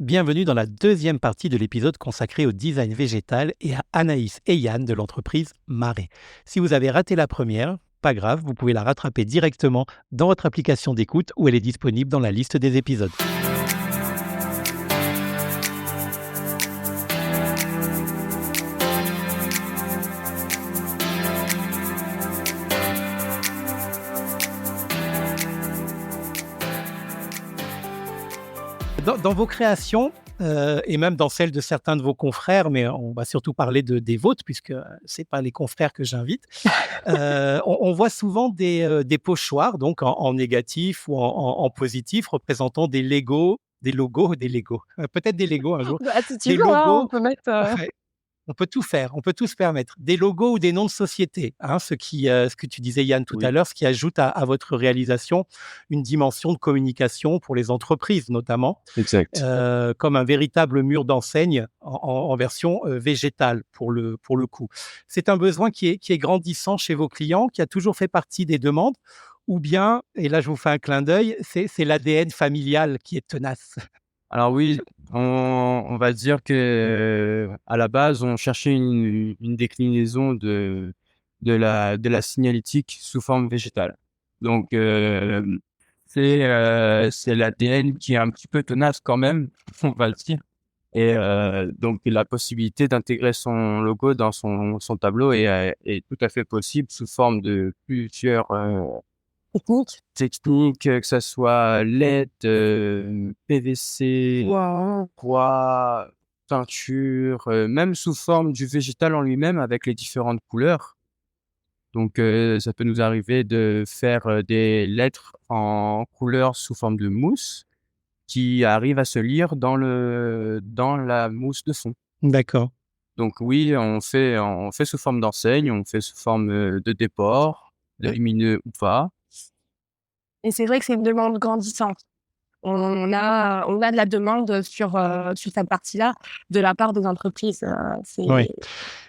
Bienvenue dans la deuxième partie de l'épisode consacré au design végétal et à Anaïs et Yann de l'entreprise Marée. Si vous avez raté la première, pas grave, vous pouvez la rattraper directement dans votre application d'écoute où elle est disponible dans la liste des épisodes. Dans vos créations, et même dans celles de certains de vos confrères, mais on va surtout parler des vôtres puisque ce n'est pas les confrères que j'invite, on voit souvent des pochoirs donc en négatif ou en positif représentant des logos, peut-être des Legos un jour, Bah, si tu des veux, hein, on logos. peut mettre, Ouais. On peut tout faire, on peut tout se permettre. Des logos ou des noms de société, hein, ce que tu disais Yann tout à Oui, l'heure, ce qui ajoute à votre réalisation une dimension de communication pour les entreprises notamment, exact. comme un véritable mur d'enseigne en version végétale pour le coup. C'est un besoin qui est grandissant chez vos clients, qui a toujours fait partie des demandes, ou bien, et là je vous fais un clin d'œil, c'est l'ADN familial qui est tenace. Alors oui, on va dire que, à la base, on cherchait une déclinaison de la signalétique sous forme végétale. Donc, c'est l'ADN qui est un petit peu tenace quand même, on va le dire. Et donc la possibilité d'intégrer son logo dans son tableau est tout à fait possible sous forme de plusieurs, technique. techniques, que ça soit LED, PVC, Waouh! bois, peinture, même sous forme du végétal en lui-même avec les différentes couleurs. Donc ça peut nous arriver de faire, des lettres en couleur sous forme de mousse qui arrivent à se lire dans la mousse de fond. D'accord. Donc oui, on fait sous forme d'enseigne, on fait sous forme, de déport, de lumineux ou pas. Et c'est vrai que c'est une demande grandissante. On a de la demande sur cette partie-là de la part des entreprises, Oui.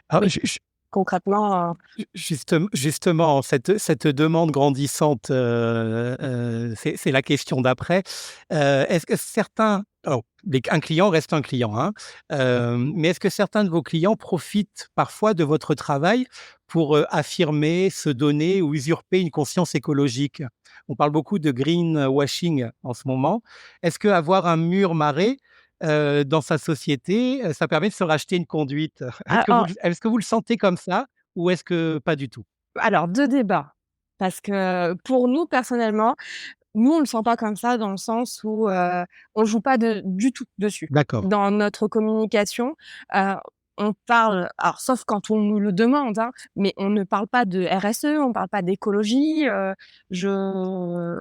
Alors, oui, concrètement, justement, cette demande grandissante, c'est la question d'après. Est-ce que certains, alors, un client reste un client, hein, mais est-ce que certains de vos clients profitent parfois de votre travail pour affirmer, se donner ou usurper une conscience écologique? On parle beaucoup de greenwashing en ce moment. Est-ce qu'avoir un mur marée dans sa société, ça permet de se racheter une conduite? alors Est-ce que vous le sentez comme ça ou est-ce que pas du tout? alors 2 débats, parce que pour nous personnellement, nous on le sent pas comme ça dans le sens où, on joue pas du tout dessus. D'accord. Dans notre communication, heu, on parle alors sauf quand on nous le demande, hein, mais on ne parle pas de RSE, on parle pas d'écologie, je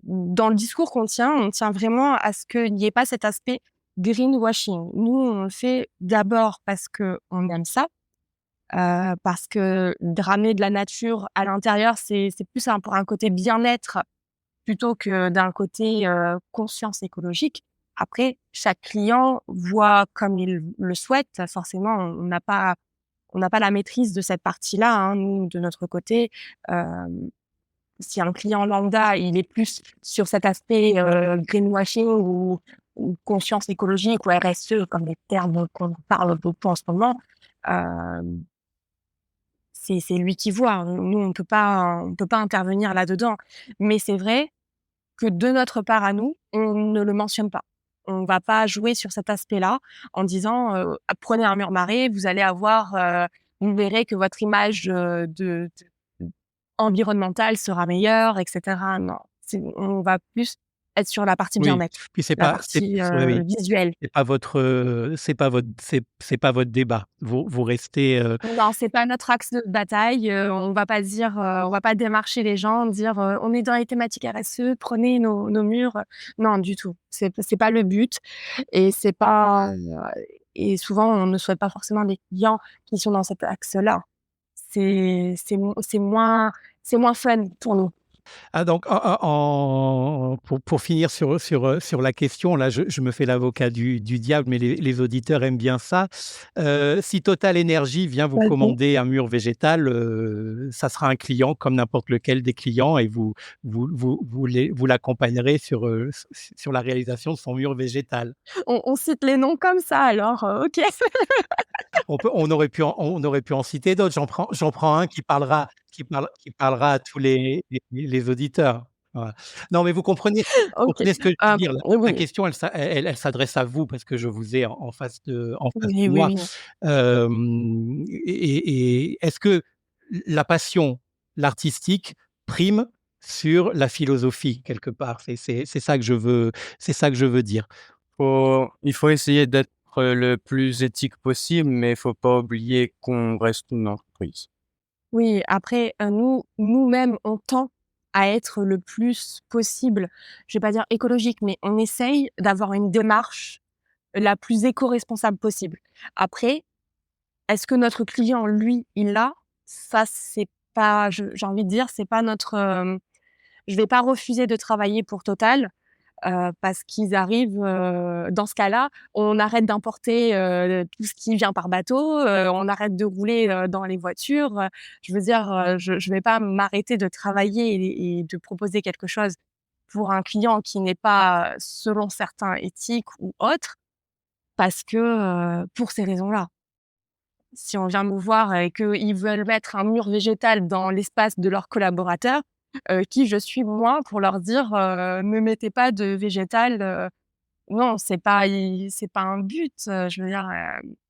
dans le discours qu'on tient, on tient vraiment à ce qu'il n'y ait pas cet aspect greenwashing. Nous, on le fait d'abord parce qu'on aime ça, parce que de ramener de la nature à l'intérieur, c'est plus pour un côté bien-être plutôt que d'un côté, conscience écologique. Après, chaque client voit comme il le souhaite. Forcément, on n'a pas la maîtrise de cette partie-là, hein, nous, de notre côté. Hem, Si un client lambda, il est plus sur cet aspect, greenwashing ou conscience écologique ou RSE, comme les termes qu'on parle beaucoup en ce moment, hem, c'est lui qui voit. Nous, on peut pas intervenir là-dedans. Mais c'est vrai que de notre part à nous, on ne le mentionne pas. On va pas jouer sur cet aspect-là en disant, «Prenez un mur marée, vous allez avoir, vous verrez que votre image, environnementale sera meilleure» et cetera. Non, on va plus être sur la partie Oui, bien-être, puis la partie, oui, oui, visuelle. c'est pas votre débat. Vous restez, Non, c'est pas notre axe de bataille, on va pas dire, on va pas démarcher les gens, dire, «On est dans les thématiques RSE, prenez nos murs». Non, du tout. C'est pas le but et c'est pas et souvent, on ne souhaite pas forcément des clients qui sont dans cet axe-là. C'est moins fun pour nous. Ah donc pour finir sur la question, là, je me fais l'avocat du diable, mais les auditeurs aiment bien ça. Si Total Énergie vient vous Vas-y. commander un mur végétal, ça sera un client comme n'importe lequel des clients et vous l'accompagnerez sur la réalisation de son mur végétal. On cite les noms comme ça alors, OK. On aurait pu en citer d'autres. J'en prends un qui parlera à tous les auditeurs. Voilà. Non, mais vous comprenez OK. comprenez ce que je veux dire. La Oui. question, elle s'adresse à vous parce que je vous ai en face de Oui, oui, moi. oui. Et est-ce que la passion, l'artistique prime sur la philosophie quelque part? C'est ça que je veux dire. Il faut essayer d'être le plus éthique possible, mais il faut pas oublier qu'on reste une entreprise. Oui, après, nous-mêmes, on tend à être le plus possible, je vais pas dire écologique, mais on essaye d'avoir une démarche la plus éco-responsable possible. Après, est-ce que notre client, lui, il l'a? Ça, c'est pas j'ai envie de dire, c'est pas notre, je vais pas refuser de travailler pour Total, parce qu'ils arrivent, dans ce cas-là, on arrête d'importer, tout ce qui vient par bateau, on arrête de rouler, dans les voitures, je veux dire, je vais pas m'arrêter de travailler et de proposer quelque chose pour un client qui n'est pas, selon certains, éthique ou autre, parce que, pour ces raisons-là. Si on vient me voir et qu'ils veulent mettre un mur végétal dans l'espace de leurs collaborateurs, qui je suis moi pour leur dire, «Ne mettez pas de végétal», non, c'est pas un but, je veux dire,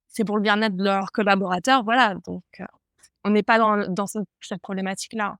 c'est pour le bien-être de leurs collaborateurs, voilà, donc on n'est pas dans cette problématique-là.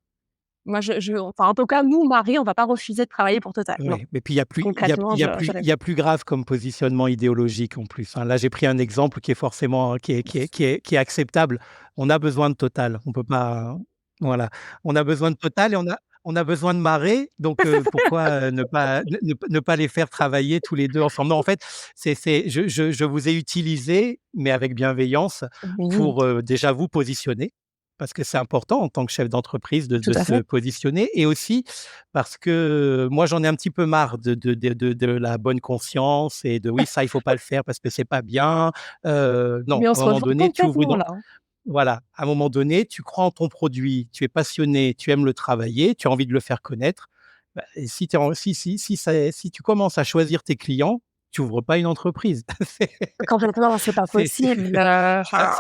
Moi, enfin, en tout cas, nous, Marie, on va pas refuser de travailler pour Total, non. Ouais, mais puis il y a plus il y a Concrètement, il y a plus il y a plus grave comme positionnement idéologique en plus, hein. Là, j'ai pris un exemple qui est forcément qui est acceptable. On a besoin de Total, on peut pas voilà. On a besoin de Total et on a besoin de Marais, donc pourquoi, ne pas les faire travailler tous les 2 ensemble? Non, en fait, je vous ai utilisé, mais avec bienveillance oui, pour, déjà vous positionner, parce que c'est important en tant que chef d'entreprise de tout de à se fait. positionner et aussi parce que moi, j'en ai un petit peu marre de la bonne conscience et de: «Oui, ça, il faut pas le faire parce que c'est pas bien». Non, Mais on à un se moment rejoint donné, tu ouvres une complètement là, hein. voilà, à un moment donné, tu crois en ton produit, tu es passionné, tu aimes le travailler, tu as envie de le faire connaître. Bah, et si tu en si si si ça si tu commences à choisir tes clients, tu ouvres pas une entreprise. C'est Complètement, c'est pas c'est possible, ça enfin,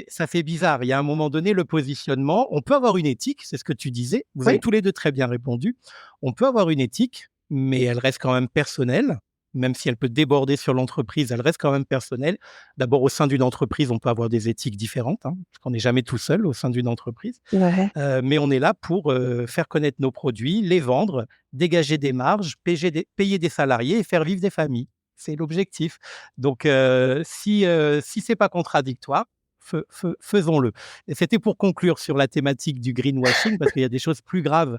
ça fait bizarre. Il y a un moment donné, le positionnement, on peut avoir une éthique, c'est ce que tu disais. Vous avez oui, tous les 2 très bien répondu. On peut avoir une éthique, mais elle reste quand même personnelle. Même si elle peut déborder sur l'entreprise, elle reste quand même personnelle. D'abord, au sein d'une entreprise, on peut avoir des éthiques différentes, hein, parce qu'on n'est jamais tout seul au sein d'une entreprise. ouais. Mais on est là pour, faire connaître nos produits, les vendre, dégager des marges, payer des salariés et faire vivre des familles. C'est l'objectif. Donc si c'est pas contradictoire, faisons-le. Et c'était pour conclure sur la thématique du greenwashing, parce qu'il y a des choses plus graves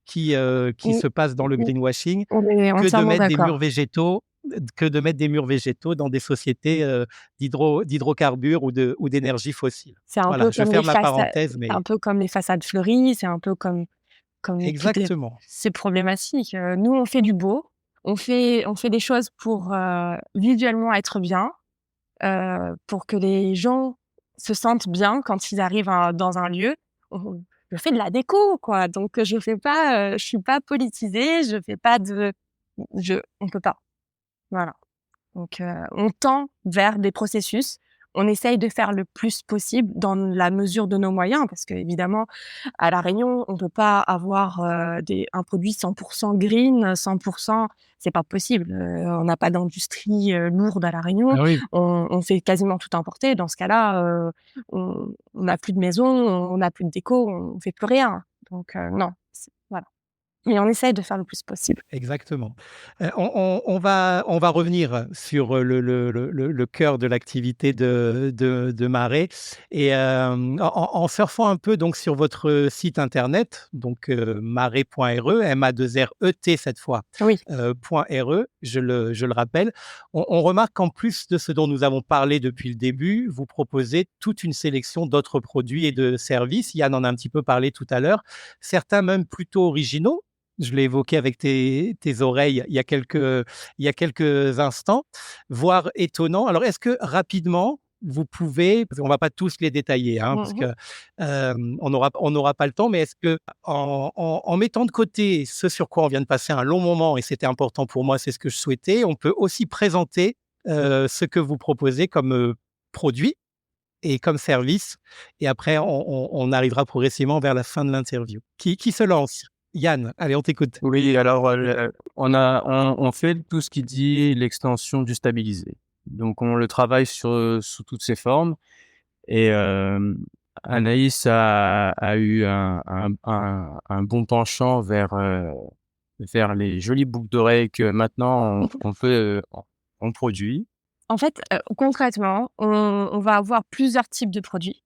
qui Mmh, se passent dans le mmh, greenwashing on est que de entièrement mettre des murs d'accord. végétaux dans des sociétés, d'hydrocarbures ou d'énergie fossile. C'est un Voilà, peu je comme les ferme la façades parenthèse, c'est un mais peu comme les façades fleuries, c'est un peu comme toutes les exactement. c'est problématique. Nous, on fait du beau, on fait des choses pour, visuellement être bien, pour que les gens se sentent bien quand ils arrivent dans un lieu. On je fais de la déco, quoi, donc je fais pas, je suis pas politisée, je fais pas de on peut pas, voilà. Donc, on tend vers des processus. On essaye de faire le plus possible dans la mesure de nos moyens, parce qu'évidemment, à La Réunion, on peut pas avoir, un produit 100% green, 100%, c'est pas possible. On n'a pas d'industrie, lourde à La Réunion. Ah oui. On fait quasiment tout importer. Dans ce cas-là, on n'a plus de maison, on n'a plus de déco, on fait plus rien. Donc, non, voilà. mais on essaye de faire le plus possible. Exactement. On va revenir sur le cœur de l'activité de Maret et en surfant un peu donc sur votre site internet, donc maret.re, M-A-2-R-E-T cette fois, Oui. .re, je le rappelle. On remarque qu'en plus de ce dont nous avons parlé depuis le début, vous proposez toute une sélection d'autres produits et de services. Yann en a un petit peu parlé tout à l'heure, certains même plutôt originaux. Je l'ai évoqué avec tes oreilles il y a quelques instants, voire étonnant. Alors, est-ce que rapidement, vous pouvez, parce qu'on va pas tous les détailler, hein, parce Mmh. que on n'aura pas le temps, mais est-ce que en mettant de côté ce sur quoi on vient de passer un long moment, et c'était important pour moi, c'est ce que je souhaitais, on peut aussi présenter ce que vous proposez comme produit et comme service. Et après, on arrivera progressivement vers la fin de l'interview. Qui se lance? Yann, allez, on t'écoute. Oui, alors, on fait tout ce qui dit l'extension du stabilisé. Donc on le travaille sous toutes ses formes et Anaïs a eu un bon penchant vers les jolies boucles d'oreilles que maintenant on produit. En fait, concrètement, on va avoir plusieurs types de produits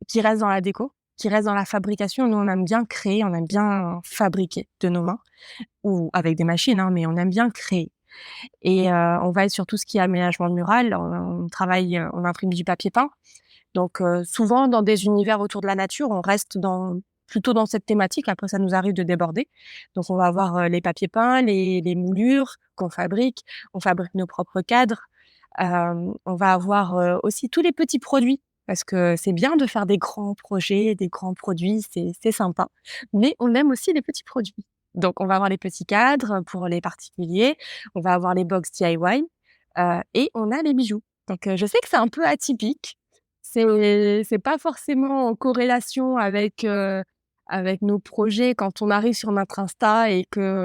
qui restent dans la déco, qui restent dans la fabrication. Nous, on aime bien créer, on aime bien fabriquer de nos mains ou avec des machines, hein, mais on aime bien créer et on va être sur tout ce qui est aménagement mural. On travaille, on imprime du papier peint. Donc souvent dans des univers autour de la nature, on reste plutôt dans cette thématique. Après, ça nous arrive de déborder. Donc on va avoir, les papiers peints, les moulures qu'on fabrique. On fabrique nos propres cadres. On va avoir, aussi tous les petits produits parce que c'est bien de faire des grands projets, des grands produits, c'est sympa. Mais on aime aussi les petits produits. Donc on va avoir les petits cadres pour les particuliers. On va avoir les box DIY, et on a les bijoux. Donc je sais que c'est un peu atypique. C'est pas forcément en corrélation avec nos projets quand on arrive sur notre Insta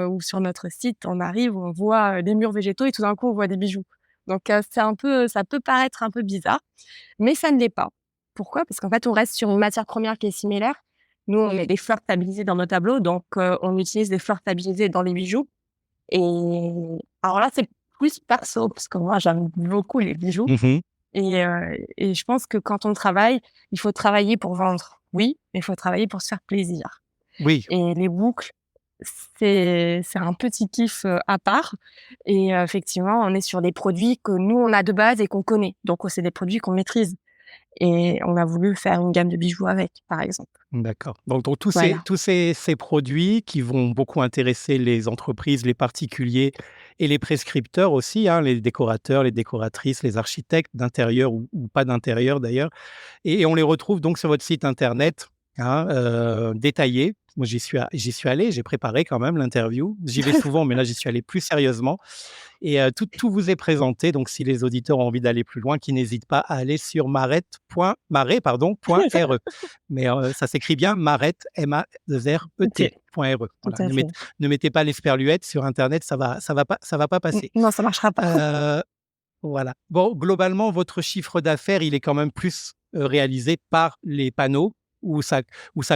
ou sur notre site, on arrive, on voit, des murs végétaux et tout d'un coup on voit des bijoux. Donc ça peut paraître un peu bizarre, mais ça ne l'est pas. Pourquoi? Parce qu'en fait, on reste sur une matière première qui est similaire. Nous, on met des fleurs stabilisées dans nos tableaux, donc on utilise des fleurs stabilisées dans les bijoux et alors là, c'est plus perso parce que moi, j'aime beaucoup les bijoux. Mmh. Et je pense que quand on travaille, il faut travailler pour vendre, oui, mais il faut travailler pour se faire plaisir. Oui, Et les boucles, c'est un petit kiff, à part et effectivement, on est sur des produits que nous, on a de base et qu'on connaît. Donc c'est des produits qu'on maîtrise et on a voulu faire une gamme de bijoux avec, par exemple. d'accord. Donc tous ces Voilà. tous ces ces produits qui vont beaucoup intéresser les entreprises, les particuliers et les prescripteurs aussi, hein, les décorateurs, les décoratrices, les architectes d'intérieur ou pas d'intérieur d'ailleurs. Et on les retrouve donc sur votre site internet, hein, détaillé. Moi, j'y suis allé, j'ai préparé quand même l'interview. J'y vais souvent, mais là, j'y suis allé plus sérieusement et tout vous est présenté. Donc si les auditeurs ont envie d'aller plus loin, qu'ils n'hésitent pas à aller sur maret, mais ça s'écrit bien Maret, OK, M-A-2-R-E-T .re. tout Voilà, à fait. ne mettez pas l'esperluette sur internet, ça va pas passer. Non, ça marchera pas. Heu voilà. Bon, globalement, votre chiffre d'affaires, il est quand même plus, réalisé par les panneaux où ça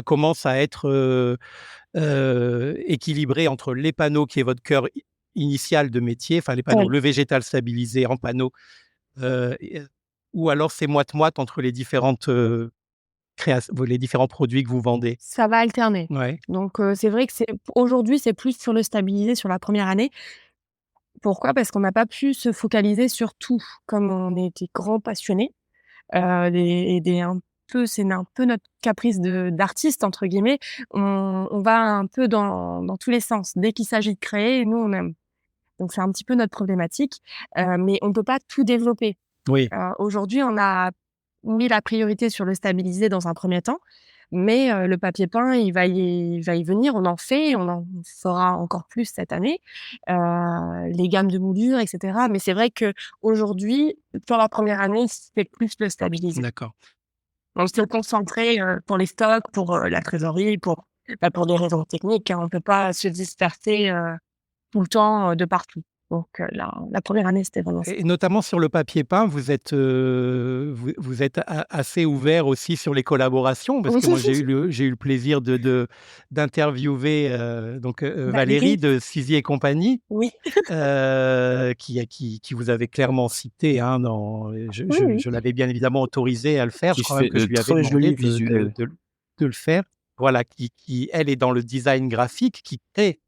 commence à être, équilibré entre les panneaux qui est votre cœur i initial de métier, enfin les panneaux, Oui. le végétal stabilisé en panneaux, et ou alors c'est moite-moite entre les différentes, les différents produits que vous vendez? Ça va alterner. Ouais. Donc c'est vrai que aujourd'hui, c'est plus sur le stabilisé sur la première année. Pourquoi? Parce qu'on n'a pas pu se focaliser sur tout. Comme on est des grands passionnés, c'est un peu notre caprice de «d'artiste» entre guillemets, on va un peu dans tous les sens. Dès qu'il s'agit de créer, nous, on aime. Donc c'est un petit peu notre problématique, mais on peut pas tout développer. Oui. Aujourd'hui, on a mis la priorité sur le stabilisé dans un premier temps, mais le papier peint, il va y venir. On en fait, on en fera encore plus cette année, les gammes de moulures et cetera. Mais c'est vrai qu'aujourd'hui, sur la première année, c'est plus le stabilisé. D'accord. On s'est concentré, pour les stocks, pour, la trésorerie, pour des raisons techniques, hein. On peut pas se disperser, tout le temps, de partout. Donc la première année, c'était vraiment ça. Et notamment sur le papier peint, vous êtes assez ouvert aussi sur les collaborations? Parce que moi, j'ai eu le plaisir d'interviewer, Valérie Valérie? de Sizy et compagnie, Oui. qui vous avait clairement cité, hein, dans Oui, oui. je l'avais bien évidemment autorisé à le faire. Je Qui crois même fait que de je lui avais très demandé jolis visuels. de le faire. Voilà, qui elle est dans le design graphique, qui crée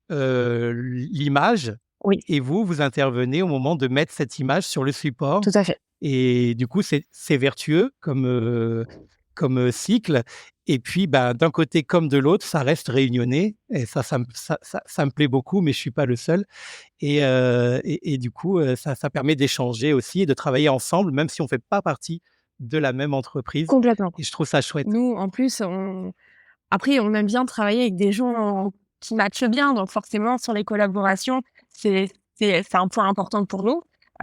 l'image, Oui, et vous intervenez au moment de mettre cette image sur le support, tout à fait. et du coup, c'est vertueux comme cycle, et puis, bah, d'un côté comme de l'autre, ça reste réunionnais, et ça me plaît beaucoup, mais je suis pas le seul, et du coup, ça permet d'échanger aussi et de travailler ensemble, même si on fait pas partie de la même entreprise, Complètement. et je trouve ça chouette. Nous, en plus, on aime bien travailler avec des gens qui matchent bien, donc forcément sur les collaborations, c'est c'est un point important pour nous,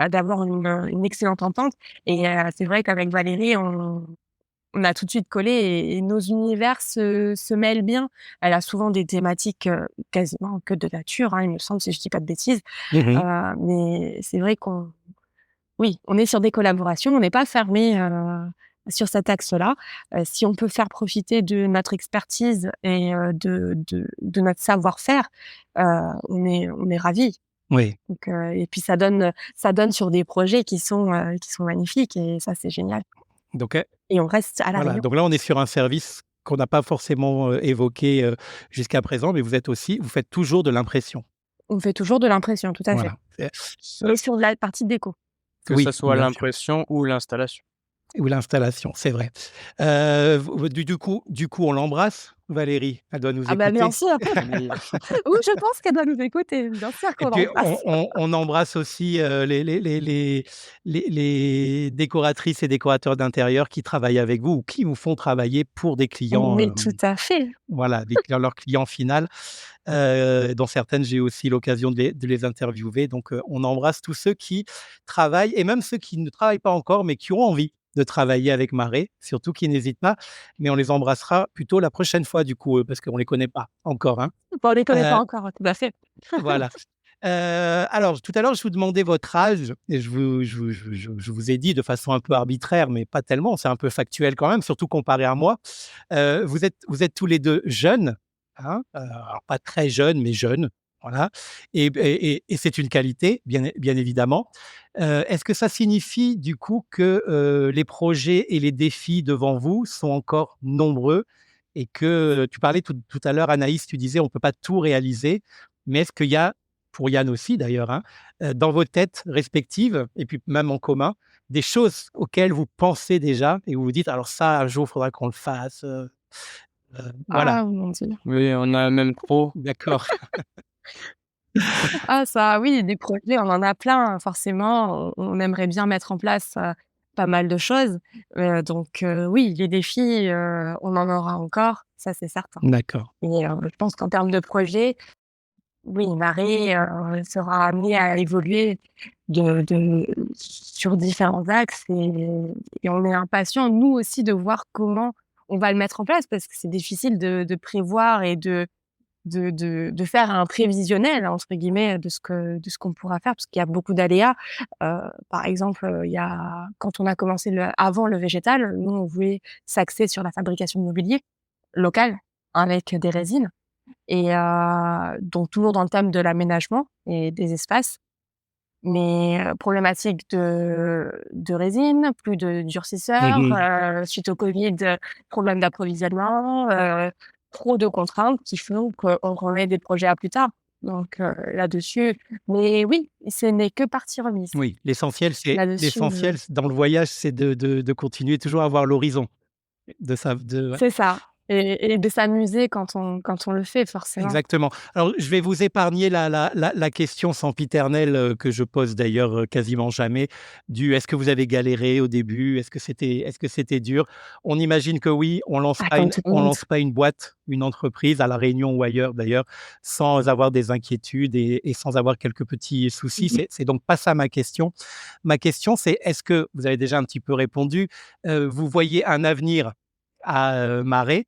d'avoir une excellente entente et c'est vrai qu'avec Valérie, on a tout de suite collé et nos univers se mêlent bien. Elle a souvent des thématiques, quasiment que de nature, hein, il me semble, si je dis pas de bêtises, Mmh. mais c'est vrai qu'on oui, on est sur des collaborations, on n'est pas fermé, sur cet axe-là. Si on peut faire profiter de notre expertise et de notre savoir-faire, heu, on est ravis. Oui, Donc et puis ça donne sur des projets qui sont magnifiques et ça, c'est génial donc et on reste à La voilà, Réunion. donc là, on est sur un service qu'on n'a pas forcément, évoqué, jusqu'à présent, mais vous faites toujours de l'impression? On fait toujours de l'impression, tout à fait Voilà, et sur de la partie déco. Que ça oui, soit bien sûr, l'impression ou l'installation. ou l'installation, c'est vrai. Vous du coup, on l'embrasse, Valérie? Elle doit nous Ah bah, bien écouter? sûr! Oui. Oui, je pense qu'elle doit nous écouter, bien sûr Et qu'on puis l'embrasse. on embrasse aussi, les décoratrices et décorateurs d'intérieur qui travaillent avec vous ou qui vous font travailler pour des clients, Mais tout à fait. voilà, des clients, leur client final. Dont certaines, j'ai eu aussi l'occasion de les interviewer. Donc, on embrasse tous ceux qui travaillent, et même ceux qui ne travaillent pas encore, mais qui ont envie de travailler avec Maré, surtout qui n'hésitent pas. Mais on les embrassera plutôt la prochaine fois, du coup, parce qu'on ne les connaît pas encore, hein. Bon, on les connaît pas Heu, encore, tout à fait. voilà. Alors, tout à l'heure, je vous demandais votre âge, et je vous ai dit de façon un peu arbitraire, mais pas tellement, c'est un peu factuel quand même, surtout comparé à moi. Vous êtes tous les 2 jeunes, hein, alors pas très jeunes, mais jeunes, voilà, et c'est une qualité, bien évidemment. Est-ce que ça signifie du coup que, les projets et les défis devant vous sont encore nombreux, et que tu parlais tout à l'heure, Anaïs, tu disais: «On ne peut pas tout réaliser», mais est-ce qu'il y a, pour Yann aussi d'ailleurs, hein, dans vos têtes respectives, et puis même en commun, des choses auxquelles vous pensez déjà et vous vous dites: «Alors ça, un jour, il faudra qu'on le fasse», voilà. Ah mon Dieu. Oui, on a même trop. D'accord. Ah ça oui, des projets, on en a plein, forcément, on aimerait bien mettre en place, pas mal de choses, donc oui, les défis, on en aura encore, ça c'est certain D'accord. et je pense qu'en termes de projets, oui, Marie, sera amenée à évoluer sur différents axes et on est impatients, nous aussi, de voir comment on va le mettre en place parce que c'est difficile de prévoir et de faire un «prévisionnel» entre guillemets de ce qu'on pourra faire parce qu'il y a beaucoup d'aléas. Par exemple, il y a quand on a commencé avant le végétal, nous on voulait s'axer sur la fabrication de mobilier local avec des résines et donc toujours dans le thème de l'aménagement et des espaces. Mais problématique de résine, plus de durcisseurs, Mmh. suite au Covid, problème d'approvisionnement, trop de contraintes qui font qu'on remet des projets à plus tard. Donc là-dessus mais oui, ce n'est que partie remise. Oui, Là-dessus, dans le voyage, c'est de continuer toujours à voir l'horizon, de ça, de ouais. c'est ça et de s'amuser quand on le fait forcément. Exactement. Alors, je vais vous épargner la question sempiternelle, que je pose d'ailleurs, quasiment jamais, du: «Est-ce que vous avez galéré au début? Est-ce que c'était dur?» On imagine que oui, Ah comme tout le on monde. lance pas une boîte, une entreprise, à La Réunion ou ailleurs d'ailleurs, sans avoir des inquiétudes et sans avoir quelques petits soucis. Mmh. C'est donc pas ça ma question. Ma question, c'est, est-ce que vous avez déjà un petit peu répondu, vous voyez un avenir à, Maré?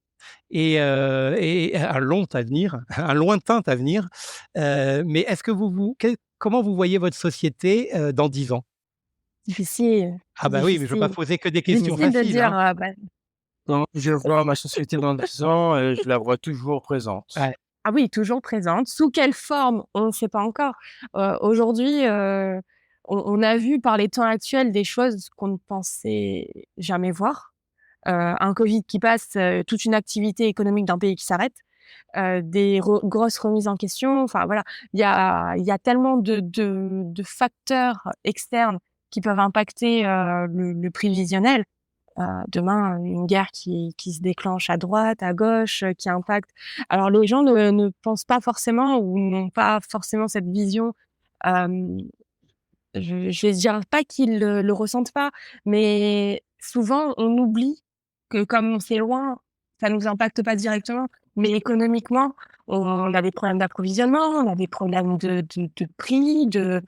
et un long avenir, un lointain avenir. Mais est-ce que comment vous voyez votre société, dans 10 ans? Difficile, Ah bah oui, mais je ne veux pas difficile, poser que des questions difficile de faciles, dire, hein. bah, Quand je vois ma société dans 10 ans, je la vois toujours présente. Ouais. ah oui, toujours présente. Sous quelle forme? On ne sait pas encore. Aujourd'hui, on a vu par les temps actuels des choses qu'on ne pensait jamais voir. Un covid qui passe, toute une activité économique d'un pays qui s'arrête, des grosses remises en question. Enfin voilà, il y a tellement de facteurs externes qui peuvent impacter, le prévisionnel. Demain, une guerre qui se déclenche à droite, à gauche, qui impacte alors les gens ne pensent pas forcément ou n'ont pas forcément cette vision, hem, je vais dire pas qu'ils le ressentent pas, mais souvent on oublie que comme c'est loin, ça nous impacte pas directement, mais économiquement, on a des problèmes d'approvisionnement, on a des problèmes de prix, de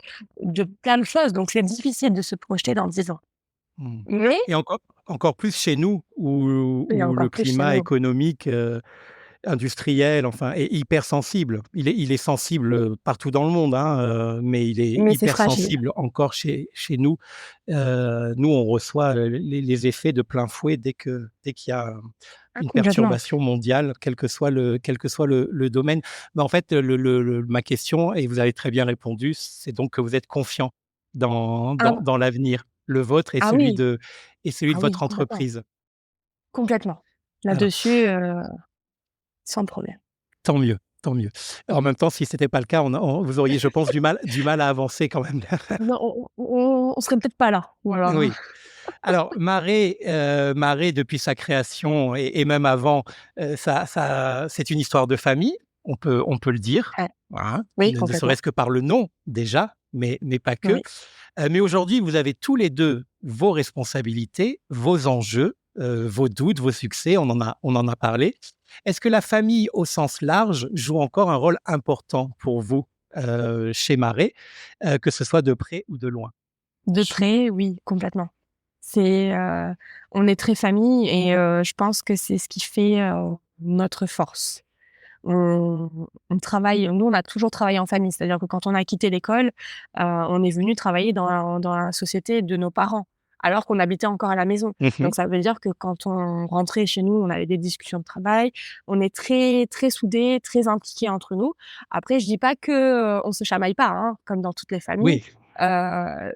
plein de choses, donc c'est difficile de se projeter dans 10 ans. Mmh. Mais Et encore plus chez nous et où le encore plus chez climat nous. économique, industriel, enfin, est hypersensible. Il est sensible, partout dans le monde, hein, mais il est Mais c'est fragile. hypersensible encore chez nous. Nous, on reçoit, les effets de plein fouet dès qu'il y a Ah une complètement. perturbation mondiale, quel que soit le domaine. Mais en fait, ma question, et vous avez très bien répondu, c'est donc que vous êtes confiant dans Ah dans dans l'avenir, le vôtre ah oui, et celui ah de oui, votre complètement, entreprise. complètement. Alors, Là-dessus, sans problème. tant mieux, tant mieux. En même temps, si c'était pas le cas, vous auriez, je pense, du mal à avancer quand même. Non, on serait peut-être pas là, voilà. Oui. Alors Marais depuis sa création et même avant, c'est une histoire de famille, on peut le dire, Ouais, voilà, oui, ne complètement. serait-ce que par le nom déjà, mais pas que. Oui. Mais aujourd'hui, vous avez tous les 2 vos responsabilités, vos enjeux, vos doutes, vos succès, on en a parlé. Est-ce que la famille au sens large joue encore un rôle important pour vous, chez Marais, que ce soit de près ou de loin? De près, oui, complètement. C'est, on est très famille et je pense que c'est ce qui fait, notre force. On travaille nous, on a toujours travaillé en famille, c'est-à-dire que quand on a quitté l'école, on est venu travailler dans la société de nos parents, alors qu'on habitait encore à la maison. Mmh mh. Donc ça veut dire que quand on rentrait chez nous, on avait des discussions de travail, on est très, très soudés, très impliqués entre nous. Après, je dis pas que, on se chamaille pas, hein, comme dans toutes les familles. Oui. Heu,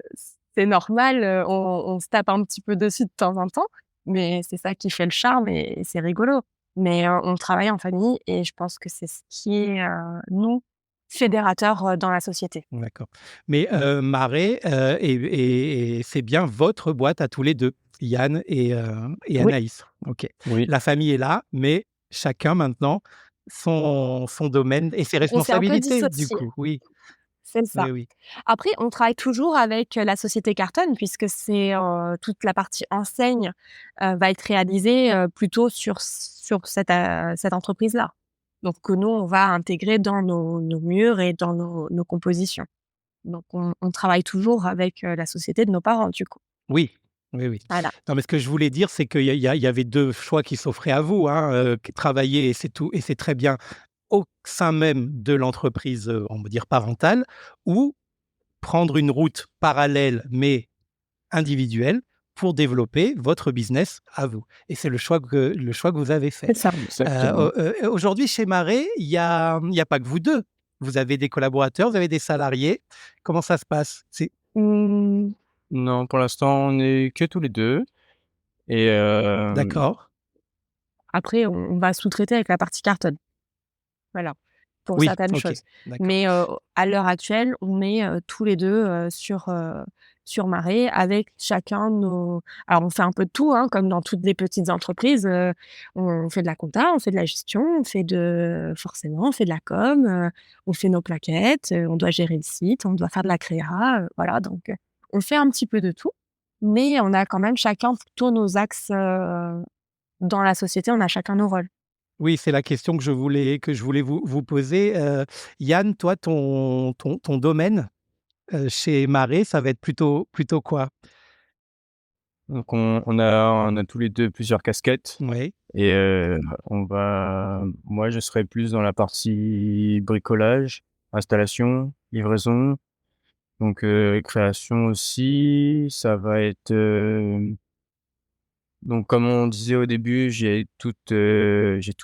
c'est normal, on se tape un petit peu dessus de temps en temps, mais c'est ça qui fait le charme et c'est rigolo. Mais, on travaille en famille et je pense que c'est ce qui est, nous, fédérateur, dans la société. D'accord. Mais, Marais, et c'est bien votre boîte à tous les 2, Yann et Oui, Anaïs? OK. Oui. La famille est là, mais chacun maintenant son domaine et ses on s'est un peu responsabilités du dissociés, coup? Oui, c'est ça. oui, oui. Après, on travaille toujours avec, la société Carton puisque c'est, toute la partie enseigne, va être réalisée, plutôt sur cette entreprise-là. Donc que nous, on va intégrer dans nos murs et dans nos compositions. Donc on travaille toujours avec, la société de nos parents, du coup. Oui, oui, oui. Voilà. Non, mais ce que je voulais dire, c'est qu'il y avait 2 choix qui s'offraient à vous, hein, travailler et c'est tout et c'est très bien au sein même de l'entreprise, on va dire parentale, ou prendre une route parallèle mais individuelle pour développer votre business à vous et c'est le choix que vous avez fait. C'est ça. Exactement. Aujourd'hui chez Marais, il y a pas que vous 2. Vous avez des collaborateurs, vous avez des salariés. Comment ça se passe? Mmh, Non, pour l'instant, on est que tous les 2 et D'accord. après on va sous-traiter avec la partie cartonne, voilà, pour Oui, certaines OK, choses. d'accord. Mais, à l'heure actuelle, on est, tous les 2 sur Marais avec chacun nos alors on fait un peu de tout, hein, comme dans toutes les petites entreprises, on fait de la compta, on fait de la gestion, on fait de la com, on fait nos plaquettes, on doit gérer le site, on doit faire de la créa, voilà donc, on fait un petit peu de tout, mais on a quand même chacun plutôt nos axes, dans la société, on a chacun nos rôles. Oui, c'est la question que je voulais vous poser. Yann, toi, ton domaine, chez Marais, ça va être plutôt quoi? Donc on a tous les 2 plusieurs casquettes Oui, et moi, je serais plus dans la partie bricolage, installation, livraison, donc création aussi. Ça va être, donc comme on disait au début, j'ai tous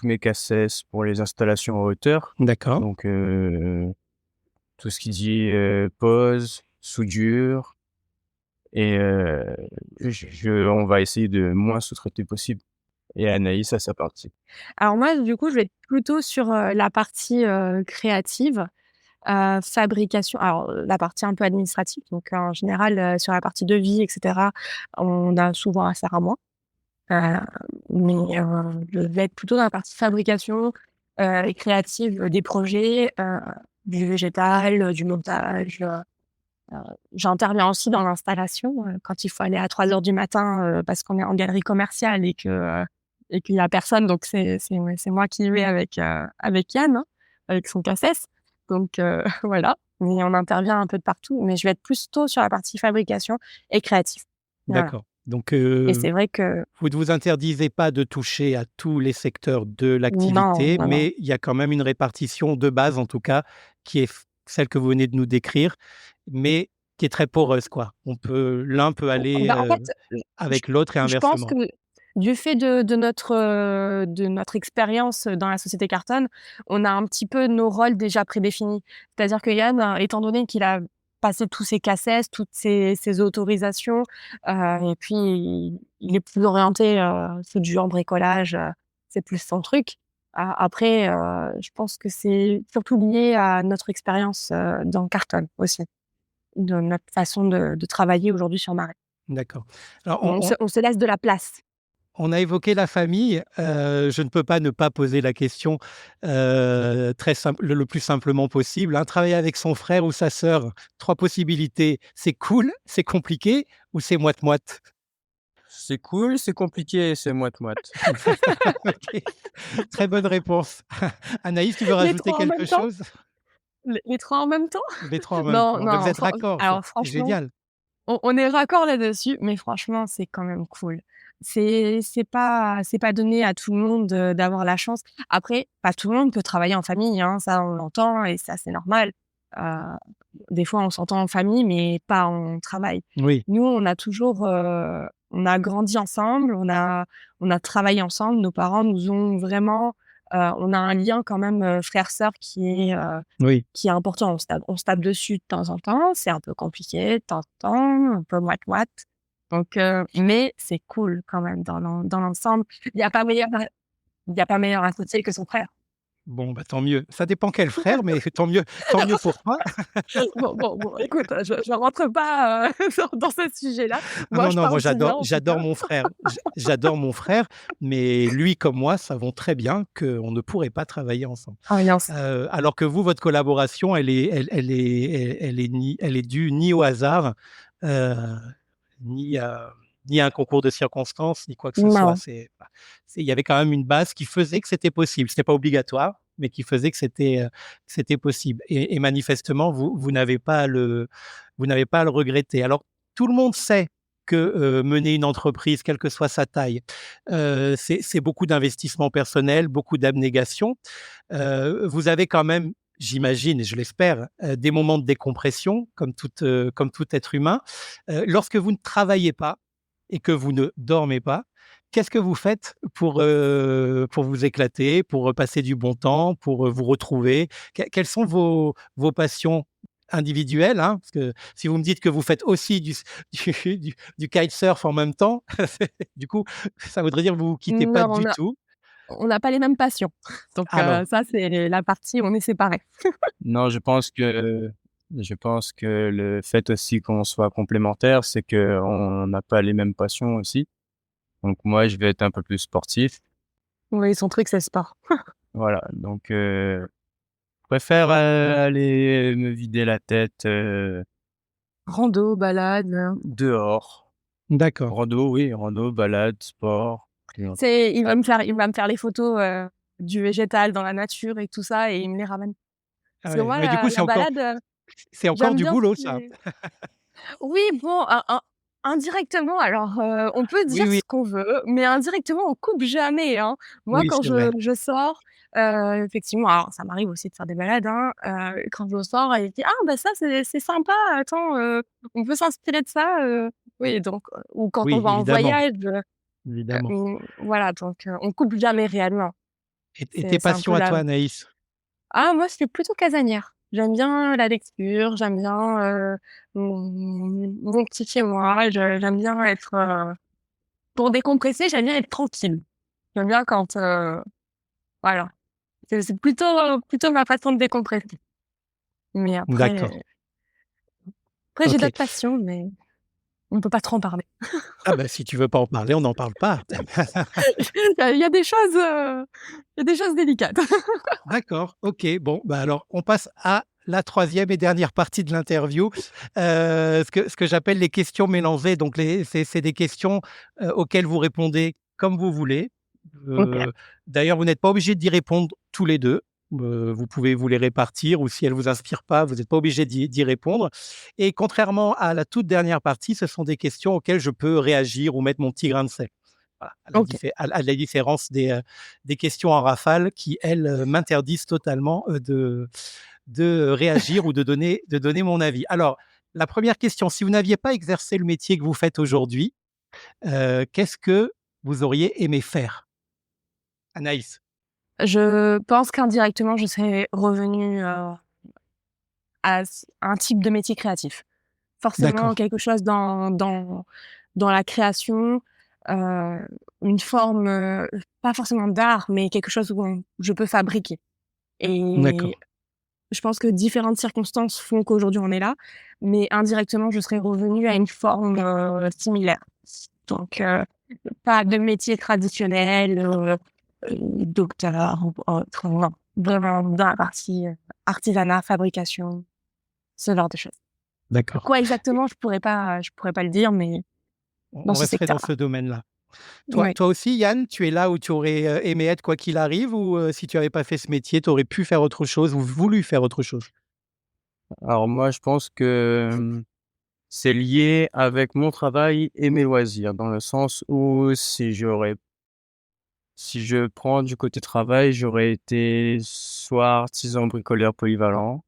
mes cassettes pour les installations en hauteur, d'accord, donc tout ce qui dit, pose, soudure et on va essayer de moins sous-traiter possible et Anaïs a sa partie. Alors moi, du coup, je vais être plutôt sur, la partie, créative, fabrication alors, la partie un peu administrative, donc en général, sur la partie devis et cetera, on a souvent affaire à moi. Heu, mais je vais être plutôt dans la partie fabrication, et créative, des projets, du végétal, du montage, heu, j'interviens aussi dans l'installation, quand il faut aller à 3 heures du matin, parce qu'on est en galerie commerciale et qu'il y a personne, donc c'est moi qui y vais avec Yann, hein, avec son casès. Donc voilà, mais on intervient un peu de partout, mais je vais être plutôt sur la partie fabrication et créative. Voilà d'accord. Donc, et c'est vrai que vous ne vous interdisez pas de toucher à tous les secteurs de non, l'activité, non, non. mais il y a quand même une répartition de base, en tout cas, qui est celle que vous venez de nous décrire, mais qui est très poreuse, quoi. L'un peut aller Bah, en fait, je avec l'autre et je pense que inversement. du fait de notre expérience dans la société Carton, on a un petit peu nos rôles déjà prédéfinis. C'est-à-dire que Yann, étant donné qu'il a passé tous ses CACES, toutes ses autorisations, et puis il est plus orienté, soudure, bricolage, c'est plus son truc. Après, je pense que c'est surtout lié à notre expérience, dans Carton aussi, de notre façon de travailler aujourd'hui sur Marais. D'accord. Alors On se laisse de la place. on a évoqué la famille, je ne peux pas ne pas poser la question, très simple le plus simplement possible, hein. Travailler avec son frère ou sa sœur, 3 possibilités, c'est cool, c'est compliqué ou c'est moite-moite? C'est cool, c'est compliqué, c'est moite-moite. OK, très bonne réponse. Anaïs, tu veux Les rajouter 3 en quelque même temps? chose? Les 3 en même temps? Les 3 en même Non, temps. Mais vous non, êtes raccord, alors c'est franchement, génial. on est raccord là-dessus, mais franchement, c'est quand même cool. C'est pas donné à tout le monde, d'avoir la chance. Après, pas tout le monde peut travailler en famille, hein, ça on l'entend et ça c'est normal. Heu, des fois on s'entend en famille, mais pas en travail. Oui, Nous, on a grandi ensemble, on a travaillé ensemble. Nos parents nous ont vraiment, on a un lien quand même, frère-sœur oui. qui est important. On se tape dessus de temps en temps, c'est un peu compliqué de temps en temps, un peu moite-moite. Donc mais c'est cool quand même dans l'ensemble. Il y a pas meilleur il y a pas meilleur associé que son frère. Bon, bah, tant mieux. Ça dépend quel frère, mais tant mieux pour toi. Bon, écoute, je rentre pas, dans ce sujet-là. Ah Moi, non, je non, moi parle du mien j'adore en tout j'adore cas. mon frère. J'adore mon frère, mais lui comme moi savons très bien qu'on ne pourrait pas travailler ensemble. Alliance. Alors que vous, votre collaboration, elle est due ni au hasard, heu, ni à un concours de circonstances, ni quoi que ce soit. Non. Il y avait quand même une base qui faisait que c'était possible. C'était pas obligatoire, mais qui faisait que c'était possible et manifestement vous n'avez pas à le regretter. Alors tout le monde sait que, mener une entreprise, quelle que soit sa taille, c'est beaucoup d'investissement personnel, beaucoup d'abnégation. Vous avez quand même, j'imagine et je l'espère, des moments de décompression comme tout être humain. Lorsque vous ne travaillez pas et que vous ne dormez pas, qu'est-ce que vous faites pour vous éclater, pour, passer du bon temps, pour, vous retrouver? Quelles sont vos passions individuelles, hein? Parce que si vous me dites que vous faites aussi du kitesurf en même temps, du coup, ça voudrait dire que vous vous quittez pas Non, du tout. on n'a pas les mêmes passions. Donc Alors ça, c'est la partie où on est séparés. Non, je pense que le fait aussi qu'on soit complémentaires, c'est qu'on n'a pas les mêmes passions aussi. Donc moi, je vais être un peu plus sportif. Oui, son truc, c'est le sport. Voilà, donc je préfère, aller me vider la tête, Rando, balade, dehors. d'accord. Rando, oui, rando, balade, sport. il va me faire les photos, du végétal dans la nature et tout ça et il me les ramène. Ah Parce que ouais, moi, mais du coup, la balade, c'est encore j'aime du bien ce boulot qui ça. est oui, bon, Indirectement, alors, on peut Oui, dire oui, ce qu'on veut, mais indirectement, on coupe jamais, hein. Moi, oui, quand c'est vrai. je sors, effectivement, alors ça m'arrive aussi de faire des balades, hein, quand je sors et je dis: «Ah bah ça, c'est sympa, attends, on peut s'inspirer de ça», oui, donc ou quand on Oui, va en évidemment, voyage, évidemment. voilà, donc on coupe jamais réellement. Et tes C'est un peu passions à la toi, Anaïs? ah moi, je suis plutôt casanière. J'aime bien la lecture, j'aime bien, mon petit chez moi, j'aime bien être, pour décompresser, j'aime bien être tranquille. J'aime bien quand, voilà, c'est plutôt ma façon de décompresser. Mais D'accord, après j'ai OK. d'autres passions, mais on peut pas trop en parler. Ah bah, si tu veux pas en parler, on n'en parle pas. Il y a des choses, il y a des choses délicates. D'accord, OK. Bon, bah, alors on passe à la troisième et dernière partie de l'interview, ce que j'appelle les questions mélangées. Donc c'est des questions, auxquelles vous répondez comme vous voulez. OK, D'ailleurs, vous n'êtes pas obligés d'y répondre tous les 2. Vous pouvez vous les répartir ou si elles vous inspirent pas, vous n'êtes pas obligés d'y répondre et contrairement à la toute dernière partie, ce sont des questions auxquelles je peux réagir ou mettre mon petit grain de sel. Voilà, OK. à la différence des questions en rafale qui, elles, m'interdisent totalement, de réagir ou de donner mon avis. Alors, la première question, si vous n'aviez pas exercé le métier que vous faites aujourd'hui, qu'est-ce que vous auriez aimé faire? Anaïs? Je pense qu'indirectement, je serais revenue, à un type de métier créatif. Forcément D'accord, quelque chose dans la création, heu, une forme, pas forcément d'art, mais quelque chose où je peux fabriquer et d'accord, je pense que différentes circonstances font qu'aujourd'hui on est là, mais indirectement je serais revenue à une forme, similaire. Donc pas de métier traditionnel, docteur ou autre, non. Vraiment dans la partie, artisanat, fabrication, ce genre de choses. d'accord. Quoi exactement, je pourrais pas le dire, mais dans On ce resterait dans secteur-là. ce domaine-là. Toi Oui. toi aussi, Yann, tu es là où tu aurais, aimé être quoi qu'il arrive ou, si tu avais pas fait ce métier, tu aurais pu faire autre chose ou voulu faire autre chose? Alors moi, je pense que, c'est lié avec mon travail et mes loisirs, dans le sens où si je prends du côté travail, j'aurais été soit artisan bricoleur polyvalent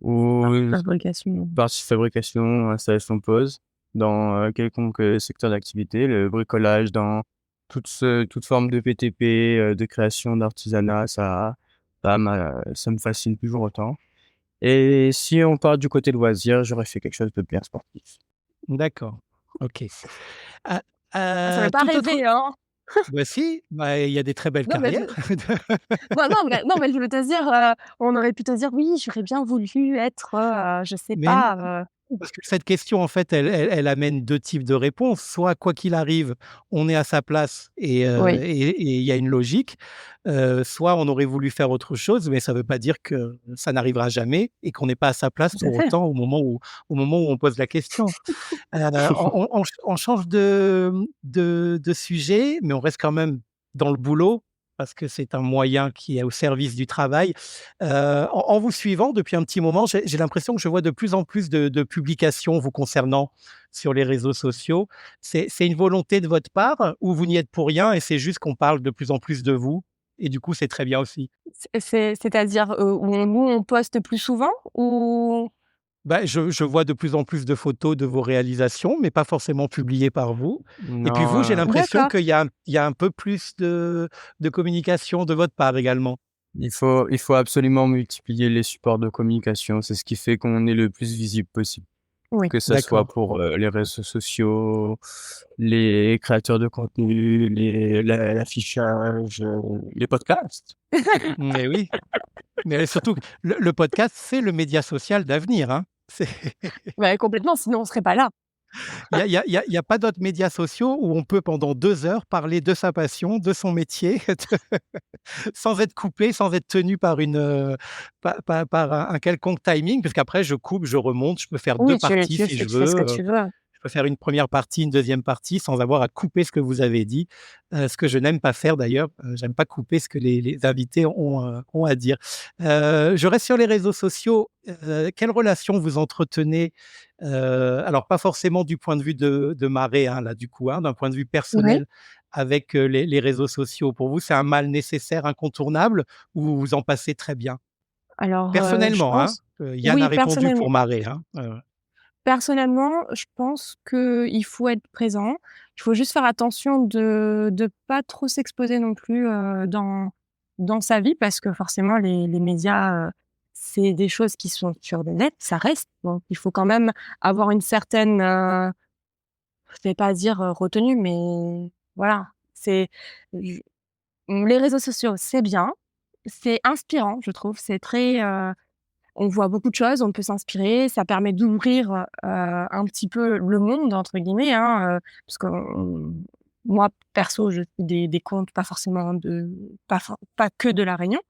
ou Fabrication. partie fabrication, installation, pose dans, quelconque, secteur d'activité. Le bricolage dans toute forme de BTP, de création, d'artisanat, ça me fascine toujours autant. Et si on part du côté loisir, j'aurais fait quelque chose de bien sportif. D'accord, OK. Ah, Ah, ça fait pas tout autre rêver, hein? bah, si, bah, il y a des très belles Non, mais carrières. je non, mais je veux te dire, on aurait pu te dire: «Oui, j'aurais bien voulu être, je sais Mais non, pas, parce que cette question, en fait, elle amène 2 types de réponses. Soit, quoi qu'il arrive, on est à sa place oui, et il y a une logique, soit on aurait voulu faire autre chose, mais ça ne veut pas dire que ça n'arrivera jamais et qu'on n'est pas à sa place tout à pour fait. autant au moment où on pose la question. On change de sujet, mais on reste quand même dans le boulot parce que c'est un moyen qui est au service du travail. En vous suivant depuis un petit moment, j'ai l'impression que je vois de plus en plus de publications vous concernant sur les réseaux sociaux. C'est une volonté de votre part ou vous n'y êtes pour rien et c'est juste qu'on parle de plus en plus de vous et du coup, c'est très bien aussi? C'est-à-dire, où on poste plus souvent ou? Bah, je vois de plus en plus de photos de vos réalisations, mais pas forcément publiées par vous. Et puis vous, j'ai Non, l'impression D'accord. qu'il y a un peu plus de communication de votre part également. il faut absolument multiplier les supports de communication. C'est ce qui fait qu'on est le plus visible possible. Oui. Que ça soit D'accord. pour, les réseaux sociaux, les créateurs de contenu, l'affichage, les podcasts. Mais oui, mais surtout que le podcast, c'est le média social d'avenir, hein. C'est Bah, complètement, sinon on serait pas là. il y a pas d'autres médias sociaux où on peut pendant 2 heures parler de sa passion, de son métier, sans être coupé, sans être tenu par par un quelconque timing, puisqu'après je coupe, je remonte, je peux faire 2 Oui, tu parties tu si fais je tu fais ce que veux, tu veux. peux faire une première partie, une deuxième partie sans avoir à couper ce que vous avez dit, ce que je n'aime pas faire d'ailleurs. J'aime pas couper ce que les invités ont à dire. Je reste sur les réseaux sociaux. Quelle relation vous entretenez? Alors pas forcément du point de vue de Maré, hein, là, du coup, hein, d'un point de vue Ouais. personnel avec, les réseaux sociaux. Pour vous, c'est un mal nécessaire, incontournable ou vous vous en passez très bien? Alors, je Personnellement, hein, pense Yann a oui, répondu pour Maré, hein. personnellement, je pense qu'il faut être présent. Il faut juste faire attention de pas trop s'exposer non plus, dans sa vie parce que forcément les médias, c'est des choses qui sont sur le net, ça reste. Donc il faut quand même avoir une certaine, je vais pas dire, retenue, mais voilà. C'est j Les réseaux sociaux, c'est bien, c'est inspirant, je trouve. C'est très, on voit beaucoup de choses, on peut s'inspirer, ça permet d'ouvrir, un petit peu «le monde» entre guillemets, hein, parce que moi perso, je fais des comptes pas forcément pas que de La Réunion,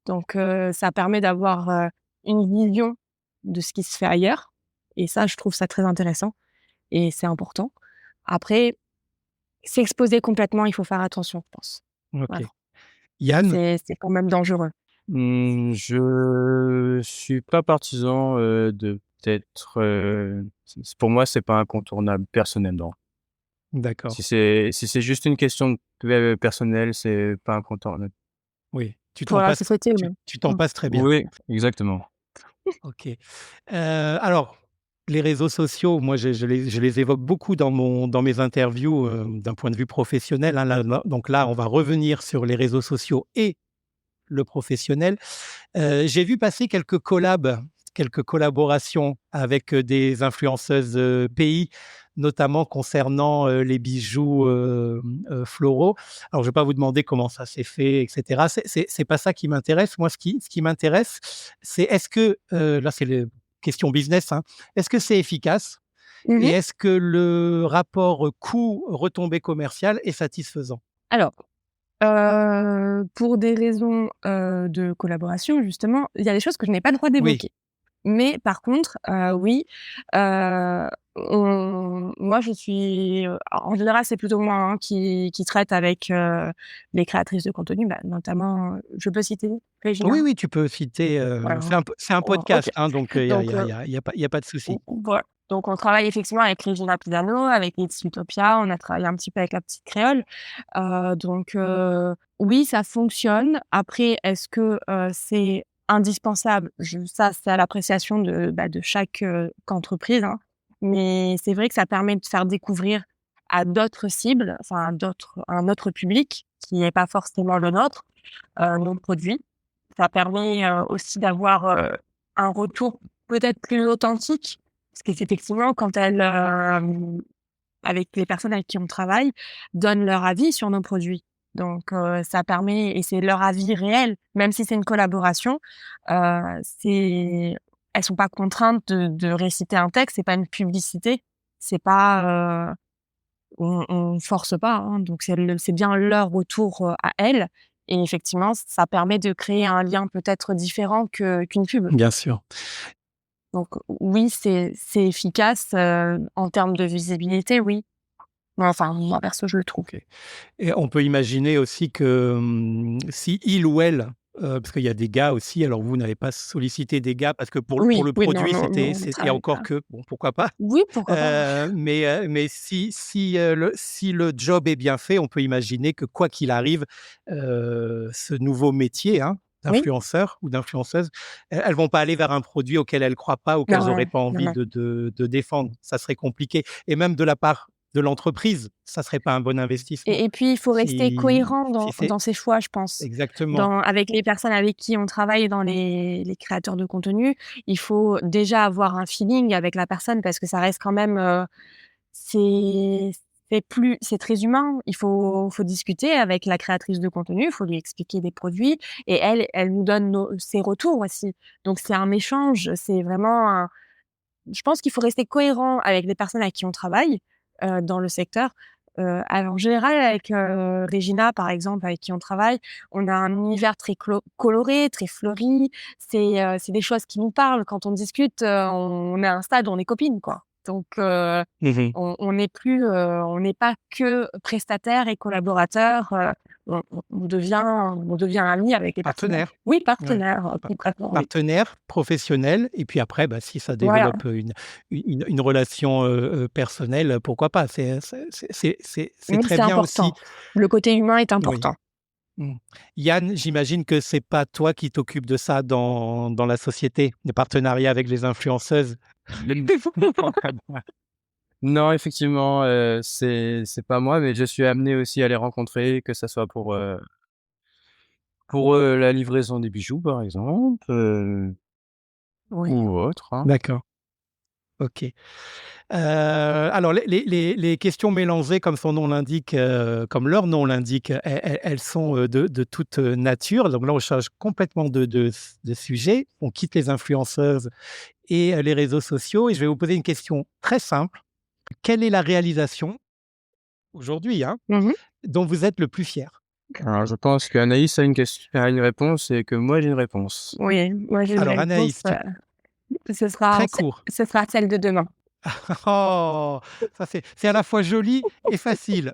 donc ça permet d'avoir, une vision de ce qui se fait ailleurs et ça, je trouve ça très intéressant et c'est important. Après, s'exposer complètement, il faut faire attention, je pense. OK. Voilà, Yann? c'est quand même dangereux. Je suis pas partisan, de peut-être, pour moi, c'est pas incontournable personnellement. D'accord, Si c'est juste une question de personnelle, c'est pas incontournable. oui. Pour la société Tu même. tu t'en Mmh. passes très bien. Oui, exactement. OK. Alors, les réseaux sociaux, moi, je les évoque beaucoup dans mes interviews, d'un point de vue professionnel, hein, donc là, on va revenir sur les réseaux sociaux et le professionnel. J'ai vu passer quelques collaborations avec, des influenceuses, pays, notamment concernant, les bijoux, floraux. Alors je ne vais pas vous demander comment ça s'est fait et cetera. C'est pas ça qui m'intéresse. Moi, ce qui m'intéresse, c'est est-ce que, là, c'est les questions business, hein. Est-ce que c'est efficace Mmh. et est-ce que le rapport, coût-retombée commerciale est satisfaisant? Alors, pour des raisons, de collaboration justement, il y a des choses que je n'ai pas le droit Oui, d'évoquer. Mais par contre, oui, on moi je suis, en général, c'est plutôt moi, hein, qui traite avec, les créatrices de contenu, bah, notamment, je peux citer oui, Regina. oui, tu peux citer, Voilà, c'est un oh, OK. podcast, hein, donc il y a Donc y a y a y a pas y a pas de souci. voilà. Donc on travaille effectivement avec Regina Pisano, avec It's Utopia, on a travaillé un petit peu avec La Petite Créole. Donc oui, ça fonctionne. Après, est-ce que, c'est indispensable? Ça, c'est à l'appréciation de chaque, entreprise, hein. Mais c'est vrai que ça permet de faire découvrir à d'autres cibles, enfin à un autre public qui n'est pas forcément le nôtre, nos produits. Ça permet, aussi d'avoir, un retour peut-être plus authentique. Parce qu'effectivement, quand avec les personnes avec qui on travaille, donnent leur avis sur nos produits. Donc, ça permet et c'est leur avis réel, même si c'est une collaboration, c'est elles sont pas contraintes de réciter un texte, c'est pas une publicité, c'est pas, on force pas, hein, donc c'est bien leur retour, à elles et effectivement, ça permet de créer un lien peut-être différent qu'une pub. Bien sûr. Donc oui, c'est efficace, en termes de visibilité, oui. Enfin, moi perso, je le trouve. OK. Et on peut imaginer aussi que, si il ou elle, parce qu'il y a des gars aussi, alors vous n'avez pas sollicité des gars parce que pour Oui, le oui, non, produit, non, non, c'était on ne c'est et travaille encore pas. que, bon, pourquoi pas? Oui, pourquoi pas, hein. Mais si le job est bien fait, on peut imaginer que quoi qu'il arrive, ce nouveau métier, hein, Oui? d'influenceur ou d'influenceuse, elles vont pas aller vers un produit auquel elles croient pas ou qu'elles Non, auraient pas non, envie non. de défendre. Ça serait compliqué et même de la part de l'entreprise, ça serait pas un bon investissement. Et puis il faut rester cohérent Si c'est dans ses choix, je pense. exactement, Avec les personnes avec qui on travaille, dans les créateurs de contenu, il faut déjà avoir un feeling avec la personne parce que ça reste quand même, c'est c'est très humain. Il faut discuter avec la créatrice de contenu, il faut lui expliquer des produits et elle nous donne ses retours aussi. Donc c'est un échange, c'est vraiment un je pense qu'il faut rester cohérent avec les personnes avec qui on travaille, dans le secteur. Alors en général avec, Regina par exemple avec qui on travaille, on a un univers très coloré, très fleuri. C'est des choses qui nous parlent. Quand on discute, on est à un stade où on est copines, quoi. Donc, Mmh. on n'est plus, on n'est pas que prestataire et collaborateur, on devient ami avec les personnes. Partenaire, Oui, ouais. partenaire, Pa concrètement, oui. Partenaire, professionnel et puis après, bah, si ça Voilà, développe, une relation, personnelle, pourquoi pas? C'est oui, très c'est bien aussi. important. Le côté humain est Oui. important. Mmh. Yann, j'imagine que c'est pas toi qui t'occupes de ça dans la société, des partenariats avec les influenceuses? Non, effectivement, c'est pas moi, mais je suis amené aussi à les rencontrer, que ça soit pour, la livraison des bijoux, par exemple, Oui. ou autre, hein. D'accord, OK. Alors les questions mélangées comme son nom l'indique, comme leur nom l'indique, elles sont, de toute, nature. Donc là, on change complètement de sujet. On quitte les influenceuses et les réseaux sociaux et je vais vous poser une question très simple. Quelle est la réalisation, aujourd'hui, hein, Mmh. dont vous êtes le plus fier? Alors je pense qu'Anaïs a une réponse et que moi j'ai une réponse. Oui, moi j'ai une Alors réponse, Anaïs, tu ce sera très court. ce sera celle de demain. Oh! Ça c'est à la fois joli et facile.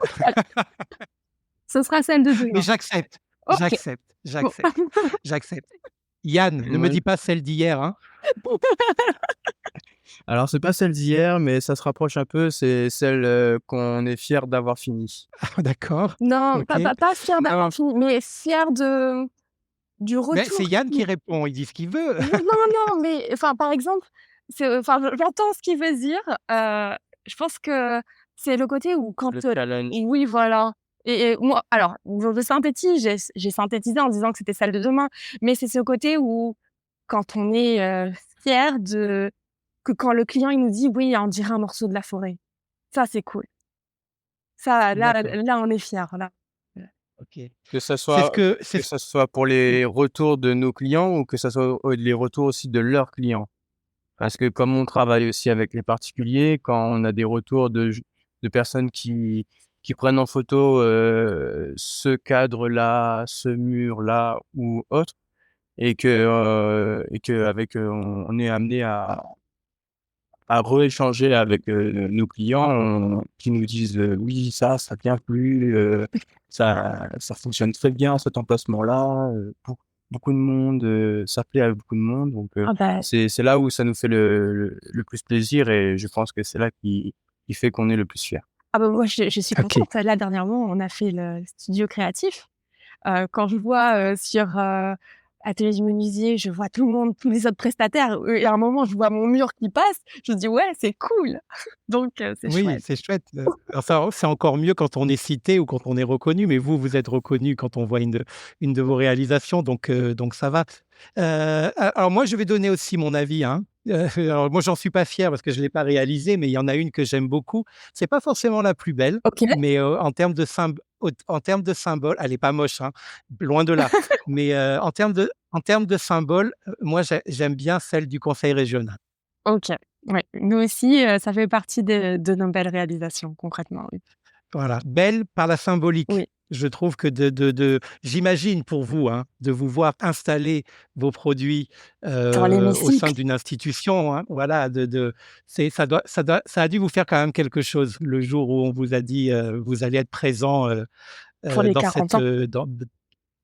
Ce sera celle de Mais demain. j'accepte, OK. Bon. j'accepte. Yann, ne me Moi dis pas celle d'hier, hein? alors c'est pas celle d'hier, mais ça se rapproche un peu, c'est celle, qu'on est fier d'avoir fini. D'accord, Non, OK. pas fière Non, d'avoir fini, mais fière du Mais c'est retour Yann qui qui répond, il dit ce qu'il veut. non, non, non, mais enfin, par exemple, enfin, j'entends ce qu'il veut dire, je pense que c'est le côté où le quand, challenge. oui, voilà et moi alors, je synthétise, j'ai synthétisé en disant que c'était celle de demain, mais c'est ce côté où quand on est, fier de que quand le client, il nous dit: «Oui, on dirait un morceau de la forêt». Ça, c'est cool. Ça, D'accord, là, on est fiers, là. OK. Que ça C'est ce soit que que c'est ce ça soit pour les retours de nos clients ou que ça soit, les retours aussi de leurs clients. Parce que comme on travaille aussi avec les particuliers, quand on a des retours de personnes qui prennent en photo, ce cadre-là, ce mur-là ou autre et qu'avec, on est amené à rééchanger avec, nos clients, qui nous disent, «Oui, ça tient plus, ça fonctionne très bien cet emplacement-là, beaucoup de monde, ça plaît à beaucoup de monde», donc Ah bah c'est là où ça nous fait le plus plaisir et je pense que c'est là qui fait qu'on est le plus fiers. ah bah, moi, je suis OK. contente. Là, dernièrement, on a fait le studio créatif. Quand je vois, sur, Atelier du menuisier, je vois tout le monde, tous les autres prestataires, et à un moment, je vois mon mur qui passe, je me dis: «Ouais, c'est cool!» Donc c'est Oui, chouette. c'est chouette, alors ça, c'est encore mieux quand on est cité ou quand on est reconnu, mais vous, vous êtes reconnu quand on voit une de vos réalisations, donc ça va. Alors moi, je vais donner aussi mon avis, hein. Alors moi, j'en suis pas fier parce que je l'ai pas réalisée, mais il y en a une que j'aime beaucoup. C'est pas forcément la plus belle, OK. mais en termes de symbole, elle est pas moche, hein, loin de là. Mais en termes de symbole, moi, j'aime bien celle du conseil régional. OK. Ouais, nous aussi, ça fait partie de nos belles réalisations, concrètement, oui. Voilà, belle par la symbolique. Oui, Je trouve que de j'imagine pour vous, hein, de vous voir installer vos produits, dans au sein l'hémicycle, d'une institution, hein, voilà, ça a dû vous faire quand même quelque chose le jour où on vous a dit, vous allez être présent, pour les dans 40 cette, ans,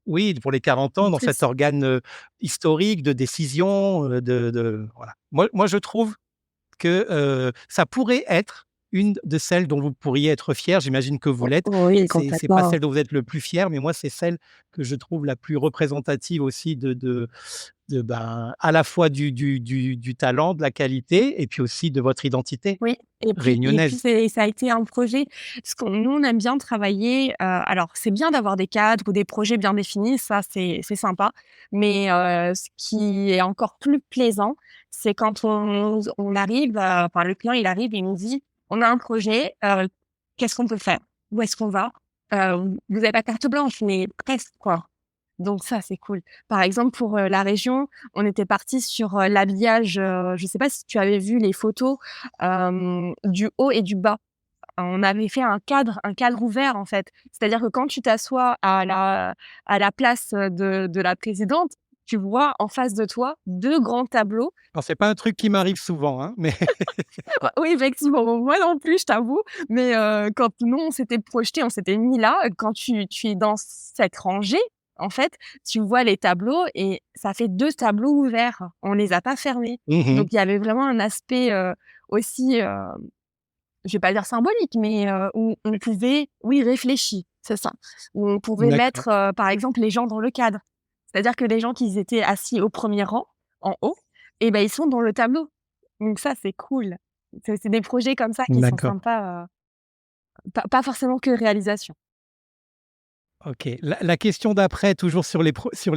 oui, pour les 40 ans, en dans cet plus. organe, historique de décision, voilà. Moi, je trouve que, ça pourrait être une de celles dont vous pourriez être fier. J'imagine que vous l'êtes. Oui, C'est pas complètement. celle dont vous êtes le plus fier, mais moi, c'est celle que je trouve la plus représentative aussi ben, à la fois du talent, de la qualité et puis aussi de votre identité Oui, et puis réunionnaise. ça a été un projet parce qu'on nous, on aime bien travailler, alors c'est bien d'avoir des cadres ou des projets bien définis, ça c'est sympa, mais ce qui est encore plus plaisant, c'est quand on arrive, enfin le client il arrive et il nous dit: «On a un projet, qu'est-ce qu'on peut faire? Où est-ce qu'on va?» Vous avez pas carte blanche, mais presque quoi. Donc ça, c'est cool. Par exemple, pour, la région, on était partis sur, l'habillage, je sais pas si tu avais vu les photos, du haut et du bas. On avait fait un cadre ouvert, en fait. C'est-à-dire que quand tu t'assois à la place, de la présidente, tu vois en face de toi 2 grands tableaux. Alors c'est pas un truc qui m'arrive souvent, hein, mais Oui, effectivement, bon, moi non plus, je t'avoue, mais quand nous, on s'était projetés, on s'était mis là, quand tu es dans cette rangée, en fait, tu vois les tableaux et ça fait 2 tableaux ouverts. On les a pas fermés. Mmh. Donc il y avait vraiment un aspect, aussi, je vais pas dire symbolique, mais où on pouvait oui, réfléchir, c'est ça. Où on pouvait D'accord, mettre, par exemple, les gens dans le cadre. C'est-à-dire que les gens qui étaient assis au premier rang, en haut, et ben, ils sont dans le tableau. Donc ça, c'est cool. C'est des projets comme ça qui sont d'accord. sympas, pas forcément que réalisation. OK. La question d'après, toujours sur les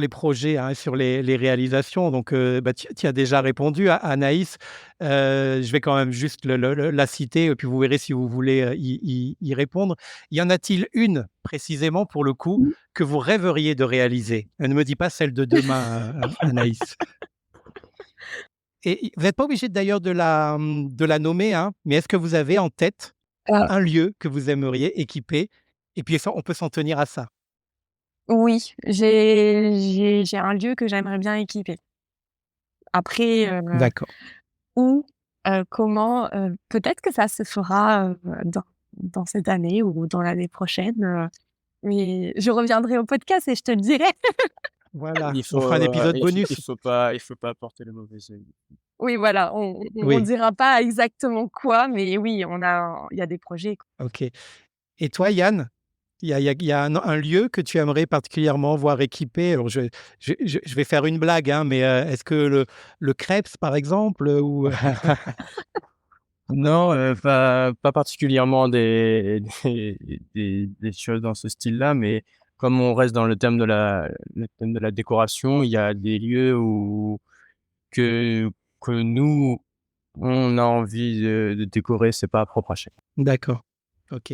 projets, hein, sur les réalisations, donc bah, tu as déjà répondu à Anaïs. Je vais quand même juste la citer et puis vous verrez si vous voulez, y répondre. Y en a-t-il une, précisément pour le coup, Mmh. que vous rêveriez de réaliser? Ne me dis pas celle de demain, Anaïs. Et vous n'êtes pas obligé d'ailleurs de la nommer, hein, mais est-ce que vous avez en tête Heu, un lieu que vous aimeriez équiper? Et puis ça, on peut s'en tenir à ça. oui, j'ai un lieu que j'aimerais bien équiper. Après, D'accord. où, comment, peut-être que ça se fera, dans cette année ou dans l'année prochaine, mais je reviendrai au podcast et je te le dirai. Voilà, Il on faut, fera un épisode il bonus. faut pas porter le mauvais œil. Oui, voilà, on Oui, dira pas exactement quoi, mais oui, il y a des projets. OK. Et toi, Yann, il y a un lieu que tu aimerais particulièrement voir équipé? Alors je vais faire une blague, hein, mais est-ce que le Crêpes, par exemple, ou Non, pas particulièrement des choses dans ce style-là, mais comme on reste dans le thème de la décoration, il y a des lieux où que que nous, on a envie de décorer, c'est pas propre à chacun. d'accord, OK.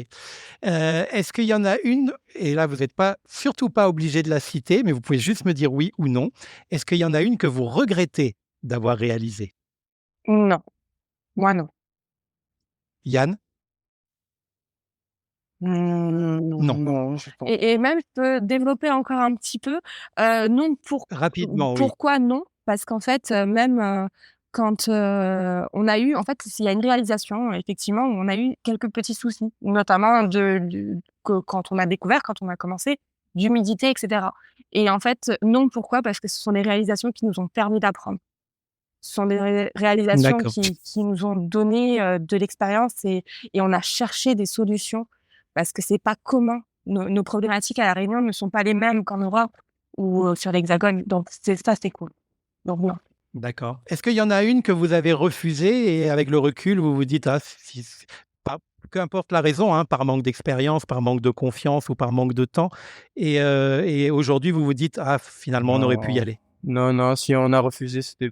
Est-ce qu'il y en a une et là, vous n'êtes pas surtout pas obligé de la citer, mais vous pouvez juste me dire oui ou non. Est-ce qu'il y en a une que vous regrettez d'avoir réalisée? Non, moi non. Yann? Non. Non, je pense Et même je peux développer encore un petit peu, non Rapidement, oui. pourquoi non? Parce qu'en fait, même, quand, on a eu en fait, il y a une réalisation effectivement où on a eu quelques petits soucis, notamment de du que quand on a découvert, quand on a commencé, d'humidité et cetera et en fait, non, pourquoi? Parce que ce sont des réalisations qui nous ont permis d'apprendre. Ce sont des réalisations D'accord. qui nous ont donné, de l'expérience et on a cherché des solutions parce que c'est pas commun. Nos problématiques à La Réunion ne sont pas les mêmes qu'en Europe ou, sur l'Hexagone, donc c'est cool. Donc non. D'accord. Est-ce qu'il y en a une que vous avez refusée et avec le recul, vous vous dites: «Ah si pas peu importe la raison, hein, par manque d'expérience, par manque de confiance ou par manque de temps» et aujourd'hui vous vous dites: «Ah finalement on aurait pu y non, aller». non, si on a refusé, c'était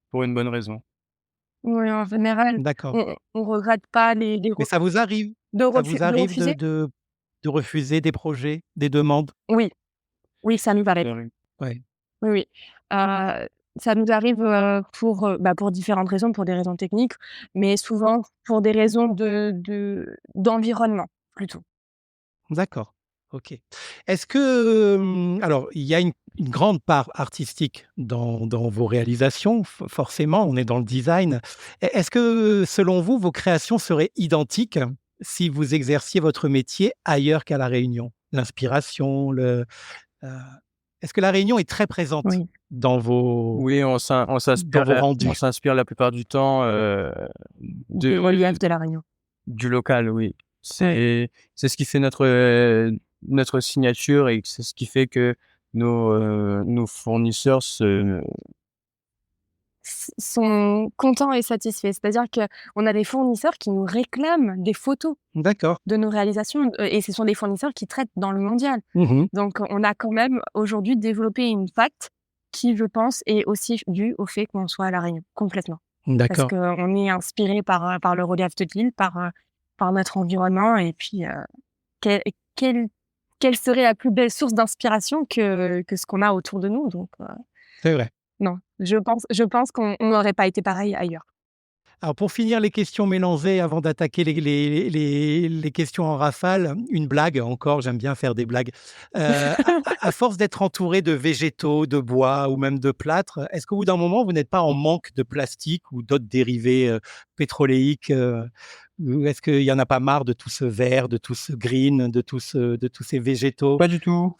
pour une bonne raison. Oui, en général, D'accord. on regrette pas les Mais ça vous arrive? Ça vous de arrive refuser? de refuser des projets, des demandes? Oui, oui, ça nous arrive. Ça arrive. Ouais, Oui, oui. Ça nous arrive, pour différentes raisons, pour des raisons techniques, mais souvent pour des raisons d'environnement, plutôt. d'accord. OK. Est-ce que, alors il y a une grande part artistique dans vos réalisations, forcément, on est dans le design. Est-ce que, selon vous, vos créations seraient identiques si vous exerciez votre métier ailleurs qu'à La Réunion? L'inspiration, heu, est-ce que La Réunion est très présente Oui. dans Oui, vos on rendus? s'inspire la plupart du temps, Du de relief de La Réunion. du local, oui. Ouais. C'est ce qui fait notre signature et c'est ce qui fait que nos fournisseurs se Sont contents et satisfaits. C'est-à-dire qu'on a des fournisseurs qui nous réclament des photos D'accord. de nos réalisations, et ce sont des fournisseurs qui traitent dans le mondial. Mmh. Donc on a quand même aujourd'hui développé une patte qui, je pense, est aussi due au fait qu'on soit à La Réunion, complètement. Parce D'accord. qu'on est inspiré par le relief de l'île, par notre environnement et puis, quelle quelle quelle serait la plus belle source d'inspiration que ce qu'on a autour de nous? Donc, C'est vrai. non, je pense qu'on n'aurait pas été pareil ailleurs. Alors pour finir les questions mélangées avant d'attaquer les questions en rafale, une blague encore, j'aime bien faire des blagues. À force d'être entouré de végétaux, de bois ou même de plâtre, est-ce qu'au bout d'un moment, vous n'êtes pas en manque de plastique ou d'autres dérivés, pétroléiques, ou est-ce qu'il y en a pas marre de tout ce vert, de tout ce green, de tous ces végétaux? Pas du tout.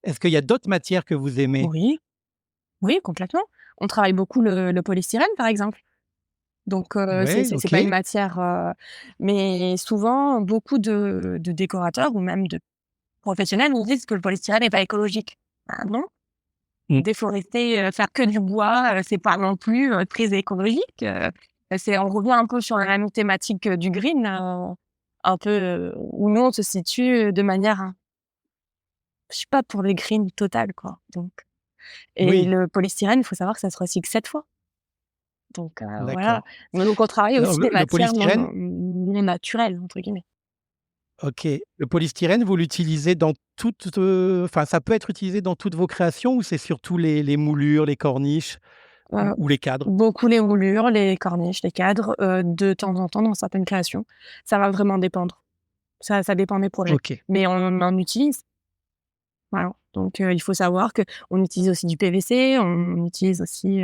Est-ce qu'il y a d'autres matières que vous aimez? Oui, oui, complètement. On travaille beaucoup le polystyrène, par exemple. Donc Ouais, c'est OK. pas une matière, mais souvent beaucoup de décorateurs ou même de professionnels nous disent que le polystyrène n'est pas écologique. Ah non? Mmh. Déforester, faire que du bois, c'est pas non plus, très écologique, c'est on revient un peu sur la même thématique, du green, un peu, où nous on se situe de manière, je suis pas pour le green total quoi, donc et Oui, le polystyrène, il faut savoir que ça se recycle 7 fois, donc voilà. d'accord. Donc on travaille Alors aussi des le matières polystyrène non «naturelles» entre guillemets. OK. Le polystyrène, vous l'utilisez dans toutes, enfin, ça peut être utilisé dans toutes vos créations ou c'est surtout les moulures, les corniches Heu, ou les cadres? Beaucoup les moulures, les corniches, les cadres, de temps en temps dans certaines créations. Ça va vraiment dépendre. Ça dépend des projets, OK. mais on en utilise. Voilà, donc il faut savoir qu'on utilise aussi du PVC, on utilise aussi,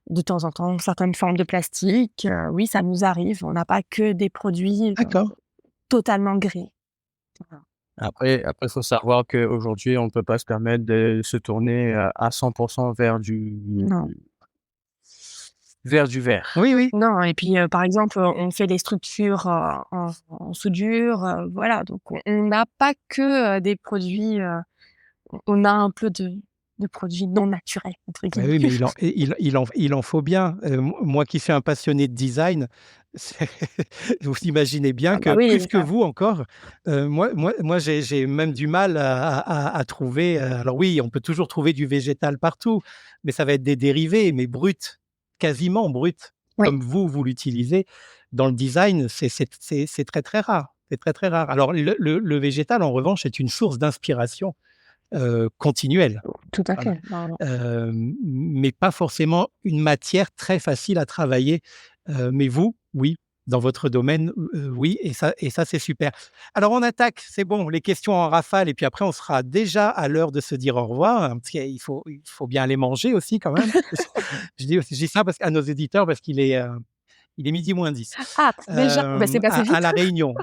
de temps en temps certaines formes de plastique, oui, ça nous arrive. On n'a pas que des produits, D'accord. totalement gris. Voilà. Après, faut savoir qu'aujourd'hui, on ne peut pas se permettre de se tourner, à 100 Non, vers du vert. Oui, oui. non et puis, par exemple, on fait des structures, en soudure, voilà, donc on n'a pas que, des produits, on a un peu de produits «non naturels» entre Bah, guillemets. oui, mais il en faut bien. Moi qui suis un passionné de design, c'est vous imaginez bien Ah bah que oui, plus que vous encore, moi j'ai même du mal à trouver, alors oui, on peut toujours trouver du végétal partout, mais ça va être des dérivés, mais bruts, quasiment bruts, oui, comme vous l'utilisez. Dans le design, c'est très, très rare. C'est très, très rare. Alors le végétal, en revanche, est une source d'inspiration, continuelle. tout à Voilà, fait. Non, non. mais pas forcément une matière très facile à travailler. Mais vous, oui, dans votre domaine, oui et ça, c'est super. Alors on attaque, c'est bon, les questions en rafale et puis après on sera déjà à l'heure de se dire au revoir, hein, parce qu'il faut bien aller manger aussi quand même. Je dis ça parce à nos éditeurs parce il est 12:10, Ah, déjà? Bah, c'est passé à vite. La Réunion.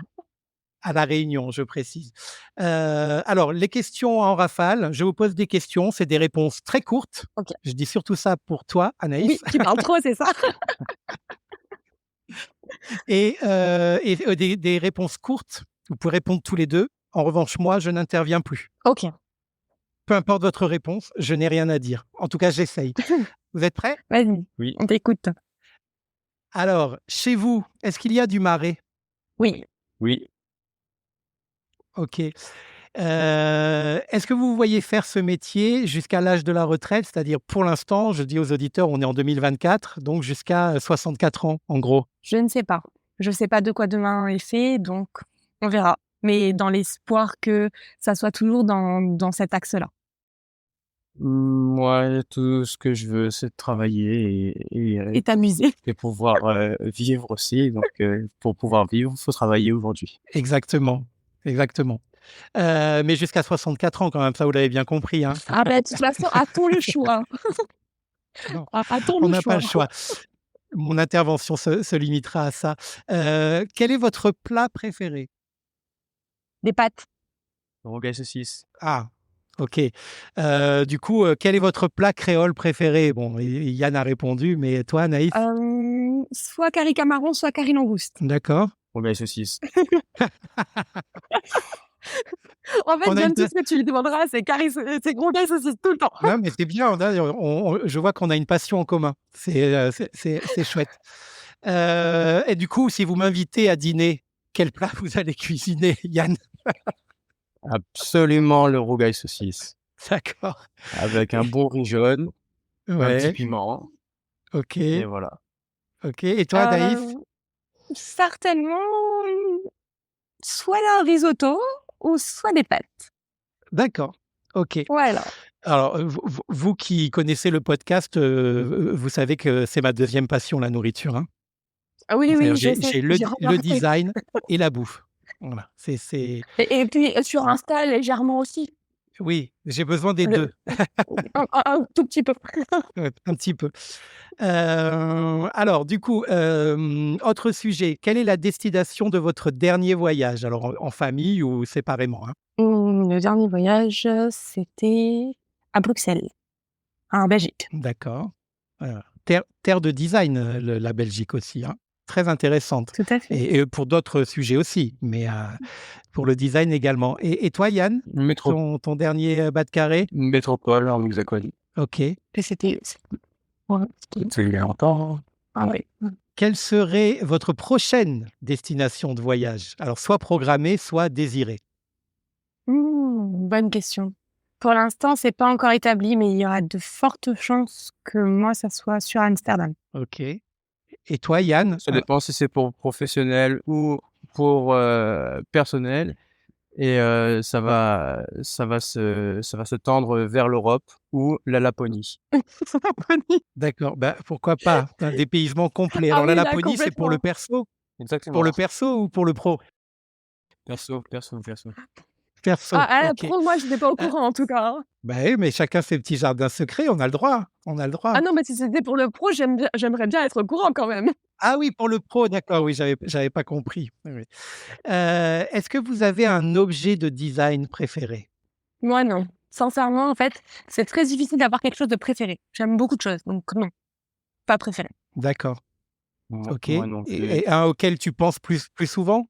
À La Réunion, je précise. Alors les questions en rafale, je vous pose des questions, c'est des réponses très courtes. OK. Je dis surtout ça pour toi, Oui, Anaïs, qui parle trop, c'est ça? et des réponses courtes. Vous pouvez répondre tous les 2. En revanche, moi, je n'interviens plus. OK, Peu importe votre réponse, je n'ai rien à dire. En tout cas, j'essaye. Vous êtes prêts? vas-y, Oui, on t'écoute. Alors, chez vous, est-ce qu'il y a du marais? Oui, oui, OK. Est-ce que vous voyez faire ce métier jusqu'à l'âge de la retraite? C'est-à-dire pour l'instant, je dis aux auditeurs, on est en 2024, donc jusqu'à 64 ans, en gros? je ne sais pas. Je sais pas de quoi demain est fait, donc on verra. Mais dans l'espoir que ça soit toujours dans cet axe-là moi, tout ce que je veux, c'est travailler et t'amuser. et pouvoir, vivre aussi. Donc, pour pouvoir vivre, il faut travailler aujourd'hui. Exactement, exactement. Mais jusqu'à 64 ans quand même, ça vous l'avez bien compris, hein? Ah bah, de toute façon, a-t-on le choix? Non, A-t-on on le n'a pas choix? le choix. Mon intervention se limitera à ça. Quel est votre plat préféré? Des pâtes. Rougail saucisse. Ah, OK. Du coup, quel est votre plat créole préféré? Bon, Yann a répondu, mais toi, Anaïs? Soit curry camaron, soit curry langouste. D'accord. Rougail saucisse. En fait, On a John, une tout ce que tu lui demanderas, c'est c'est rougail saucisse tout le temps. Non, mais c'est bien, je vois qu'on a une passion en commun. C'est chouette. Et du coup, si vous m'invitez à dîner, quel plat vous allez cuisiner, Yann? Absolument le rougail saucisse. D'accord. Avec un bon riz jaune, un petit Ouais, piment et OK, voilà. OK. Et toi, Anaïs? Heu, Certainement, soit un risotto ou soit des pâtes. D'accord, OK. Voilà. Alors, vous qui connaissez le podcast, vous savez que c'est ma deuxième passion, la nourriture, hein. Ah oui, C'est-à-dire oui, je sais, j'ai j'ai le remarqué. design et la bouffe. Voilà, c'est Et puis, sur Insta, légèrement aussi. oui, j'ai besoin des Le 2. un tout petit peu. Ouais, un petit peu. Alors du coup, autre sujet, quelle est la destination de votre dernier voyage? Alors en famille ou séparément, hein? Le dernier voyage, c'était à Bruxelles, en Belgique. D'accord. Terre de design, la Belgique aussi, hein. Très intéressante Tout à fait. et pour d'autres sujets aussi, mais pour le design également et toi Yann, Métro ton dernier, battre-carré? métropole en Nouvelle-Aquitaine. OK. Et ouais, C'est il y a longtemps. ah ouais. Quelle serait votre prochaine destination de voyage? Alors soit programmée, soit désirée? Bonne question. Pour l'instant, c'est pas encore établi, mais il y aura de fortes chances que moi, ça soit sur Amsterdam. OK et toi Yann? Ça dépend si c'est pour professionnel ou pour, personnel et ça va se tendre vers l'Europe ou la Laponie. D'accord, bah, pourquoi pas? Un dépaysement complet. Ah Alors la oui, là, Laponie, c'est pour le complètement. perso? Pour le Exactement. perso ou pour le pro? Perso, perso, perso. Perso, Ah, OK. pro, moi, j'étais pas au Heu, courant, en tout cas, hein. bah, oui, mais chacun ses petits jardins secrets, on a le droit, on a le Ah droit. non, mais si c'était pour le pro, j'aimerais bien être au courant quand même. Ah oui, pour le pro, d'accord, oui, j'avais pas compris. Oui, oui. Est-ce que vous avez un objet de design préféré? Moi, non. Sincèrement, en fait, c'est très difficile d'avoir quelque chose de préféré. J'aime beaucoup de choses, donc non, pas préféré. D'accord, OK Moi non plus. et un auquel tu penses plus souvent?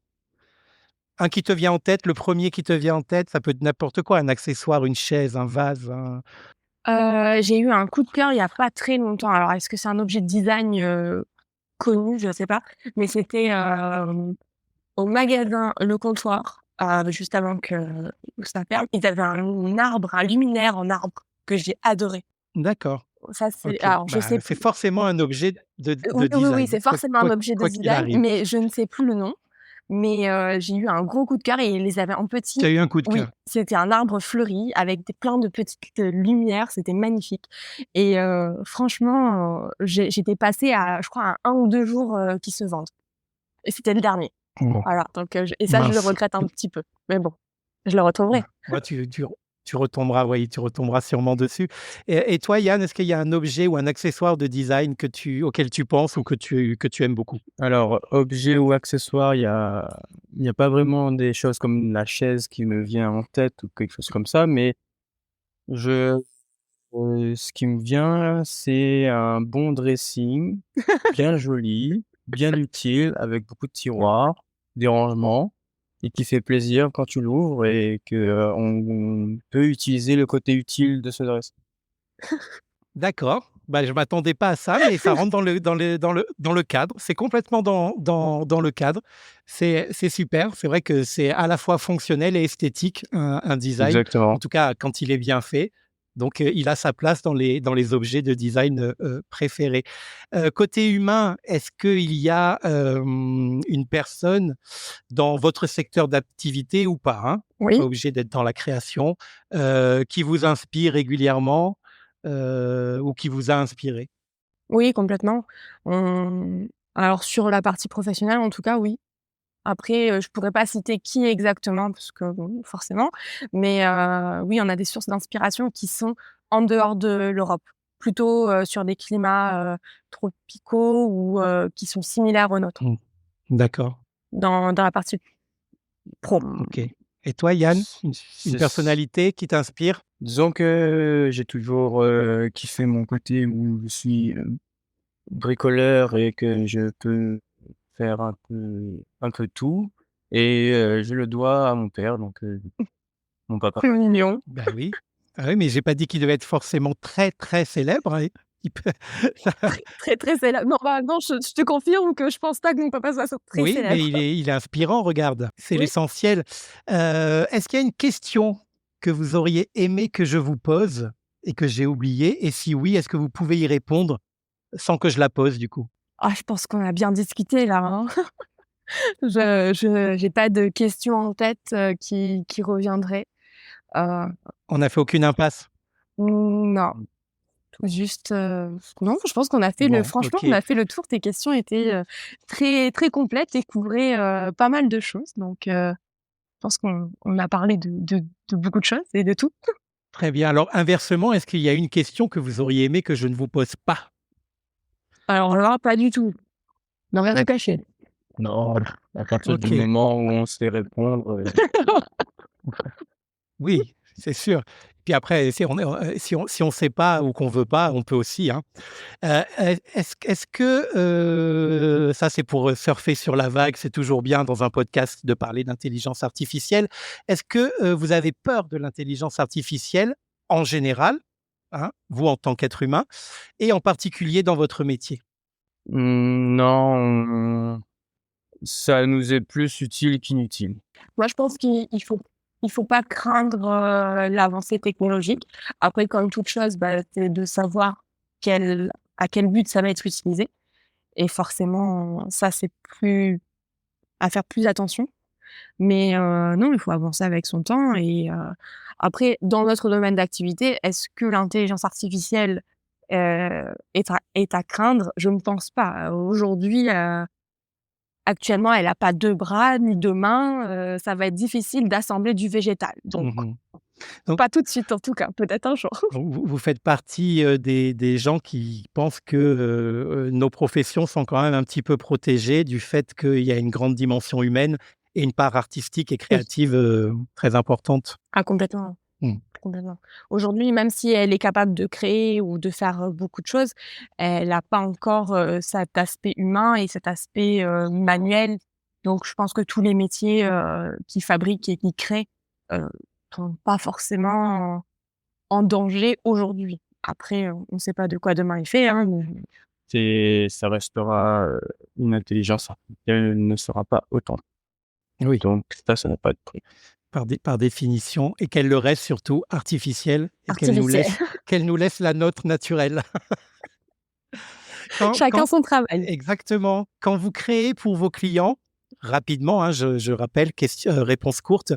Un qui te vient en tête, le premier qui te vient en tête, ça peut être n'importe quoi, un accessoire, une chaise, un vase, un J'ai eu un coup de cœur il y a pas très longtemps. Alors, est-ce que c'est un objet de design, connu? Je sais pas, mais c'était, au magasin Le Comptoir, juste avant que ça ferme. Ils avaient un arbre, un luminaire en arbre que j'ai adoré. d'accord. Ça, c'est OK, alors je bah, sais c'est plus. forcément un objet de Oui, oui, oui, design, c'est forcément un objet de quoi qu'il design, arrive. mais je ne sais plus le nom. Mais j'ai eu un gros coup de cœur et ils les avaient en Tu petit. as eu un coup de Oui, cœur. c'était un arbre fleuri avec plein de petites, lumières, c'était magnifique et franchement, j'étais passée à, je crois, à 1 ou 2 jours, qu'ils se vendent et c'était le dernier. Bon, Voilà, donc et ça, je le mince. regrette un petit peu, mais bon, je le retrouverai. Ouais, tu retomberas, oui, tu retomberas sûrement dessus et toi, Yann, est-ce qu'il y a un objet ou un accessoire de design auquel tu penses ou que tu aimes beaucoup? Alors, objet ou accessoire, il y a pas vraiment des choses comme la chaise qui me vient en tête ou quelque chose comme ça, mais je ce qui me vient, c'est un bon dressing, bien joli, bien utile, avec beaucoup de tiroirs, des rangements et qui fait plaisir quand tu l'ouvres et que, on peut utiliser le côté utile de ce dressing. D'accord, bah, je m'attendais pas à ça, mais ça rentre dans le cadre. C'est complètement dans le cadre. C'est super. C'est vrai que c'est à la fois fonctionnel et esthétique, un design, en Exactement. tout cas quand il est bien fait. Donc, il a sa place dans les objets de design, préférés. Côté humain, est-ce qu'il y a, une personne dans votre secteur d'activité ou pas, hein, pas Oui, obligé d'être dans la création, qui vous inspire régulièrement, ou qui vous a inspiré? oui, complètement. On Alors sur la partie professionnelle, en tout cas, oui. Après, je pourrais pas citer qui exactement parce que bon, forcément, mais oui, on a des sources d'inspiration qui sont en dehors de l'Europe. Plutôt, sur des climats, tropicaux ou qui sont similaires aux nôtres, Mmh. D'accord, dans la partie pro. OK. Et toi, Yann, une C'est personnalité qui t'inspire? Disons que j'ai toujours, kiffé mon côté où je suis, bricoleur et que je peux faire un peu tout et je le dois à mon père, donc mon papa. C'est mignon. Bah oui. Ah oui, mais j'ai pas dit qu'il devait être forcément très, très célèbre, hein. Il peut Très, très célèbre. Non, bah, non, je te confirme que je pense pas que mon papa soit très oui, mais célèbre. il est inspirant, regarde, c'est Oui. l'essentiel. Est-ce qu'il y a une question que vous auriez aimé que je vous pose et que j'ai oubliée? Et si oui, est-ce que vous pouvez y répondre sans que je la pose, du coup? Ah, je pense qu'on a bien discuté là, hein. Je j'ai pas de questions en tête, qui reviendraient. Heu, On n'a fait aucune impasse? non. Tout juste, non, je pense qu'on a fait Bon, franchement, OK. on a fait le tour. Tes questions étaient, très, très complètes et couvraient, pas mal de choses. Donc, je pense qu'on a parlé de beaucoup de choses et de tout. Très bien. Alors inversement, est-ce qu'il y a une question que vous auriez aimé que je ne vous pose pas? Alors là, pas du tout. Non, rien à cacher. Non, à partir du OK. moment où on sait répondre, Oui, c'est sûr. Puis après, si on sait pas ou qu'on veut pas, on peut aussi, hein. Est-ce que, ça c'est pour, surfer sur la vague, c'est toujours bien dans un podcast de parler d'intelligence artificielle. Est-ce que, vous avez peur de l'intelligence artificielle en général, hein, vous en tant qu'être humain et en particulier dans votre métier? non, ça nous est plus utile qu'inutile. Moi, je pense qu'il faut pas craindre, l'avancée technologique. Après, comme toute chose, bah, c'est de savoir à quel but ça va être utilisé et forcément, ça, c'est plus à faire plus attention. Mais non, il faut avancer avec son temps et après, dans notre domaine d'activité, est-ce que l'intelligence artificielle, est à craindre? Je ne pense pas. Aujourd'hui, actuellement, elle a pas 2 bras ni 2 mains, ça va être difficile d'assembler du végétal. Donc Mmh. Donc pas tout de suite en tout cas, peut-être un jour. vous faites partie, des gens qui pensent que, nos professions sont quand même un petit peu protégées du fait qu'il y a une grande dimension humaine et une part artistique et Oui. créative, très importante. Ah complètement, Mmh. complètement. Aujourd'hui, même si elle est capable de créer ou de faire, beaucoup de choses, elle a pas encore, cet aspect humain et cet aspect, manuel. Donc je pense que tous les métiers, qui fabriquent et qui créent, heu, sont pas forcément en danger aujourd'hui. Après, on ne sait pas de quoi demain est fait, hein, mais Ça restera, une intelligence artificielle ne sera pas autant. Oui, Donc ça n'a pas de prix. par définition et qu'elle le reste surtout artificielle et qu'elle nous artificielle. laisse qu'elle nous laisse la nôtre naturelle. Quand Chacun quand son travail. exactement. Quand vous créez pour vos clients, rapidement, hein, je rappelle, réponse courte.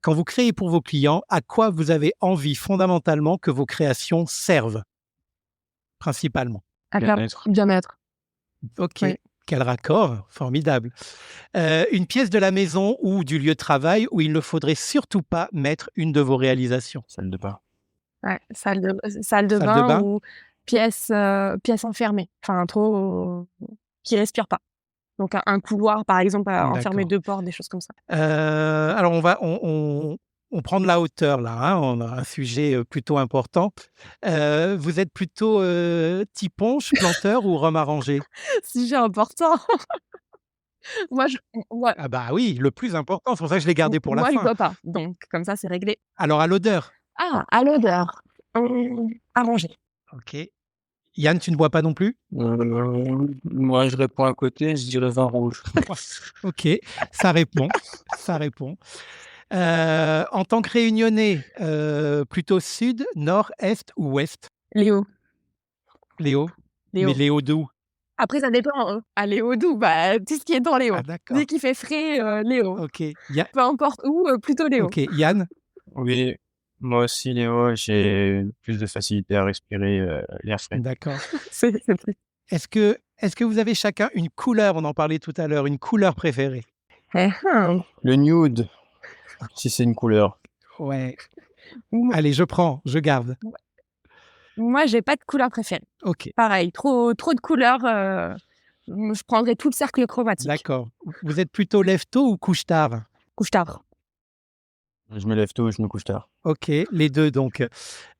Quand vous créez pour vos clients, à quoi vous avez envie fondamentalement que vos créations servent, principalement? À faire Bien-être. bien-être, OK, oui. quel raccord, formidable. Une pièce de la maison ou du lieu de travail où il ne faudrait surtout pas mettre une de vos réalisations? Salle de bain. Ouais, salle de Salle de bain bain? ou pièce enfermée, enfin trop qui respire pas. Donc un couloir par exemple, enfermé D'accord. 2 portes, des choses comme ça. Alors on prend de la hauteur là, hein, on a un sujet, plutôt important. Vous êtes plutôt, tiponche, planteur ou rhum arrangé? Sujet important. Moi je moi Ah bah oui, le plus important, c'est pour ça que je l'ai gardé pour la moi je fin. bois pas, donc comme ça c'est réglé. Alors à l'odeur? Ah, à l'odeur, arrangé. OK. Yann, tu ne bois pas non plus? Moi je réponds à côté, je dirais vin rouge. OK, ça répond, ça répond. En tant que Réunionnais, plutôt sud, nord, est ou ouest? Léo, Léo? Mais Léo. Léo d'où? Après ça dépend, hein. À Léo d'où? Bah, tout ce qui est dans Ah Léo. d'accord, Dès qu'il fait frais, Léo. OK. Ya Peu importe où, plutôt Léo. OK, Yann? Oui, moi aussi Léo, j'ai plus de facilité à respirer, l'air frais. D'accord. C'est plus Est-ce que vous avez chacun une couleur, on en parlait tout à l'heure, une couleur préférée? Le nude, si c'est une couleur. Ouais. Mo Allez, je prends, je garde. Moi, j'ai pas de couleur préférée. OK, Pareil, trop de couleurs, je prendrais tout le cercle chromatique. d'accord. Vous êtes plutôt lève-tôt ou couche-tard? Couche-tard. Je me lève tôt, je me couche tard. OK, les 2 donc.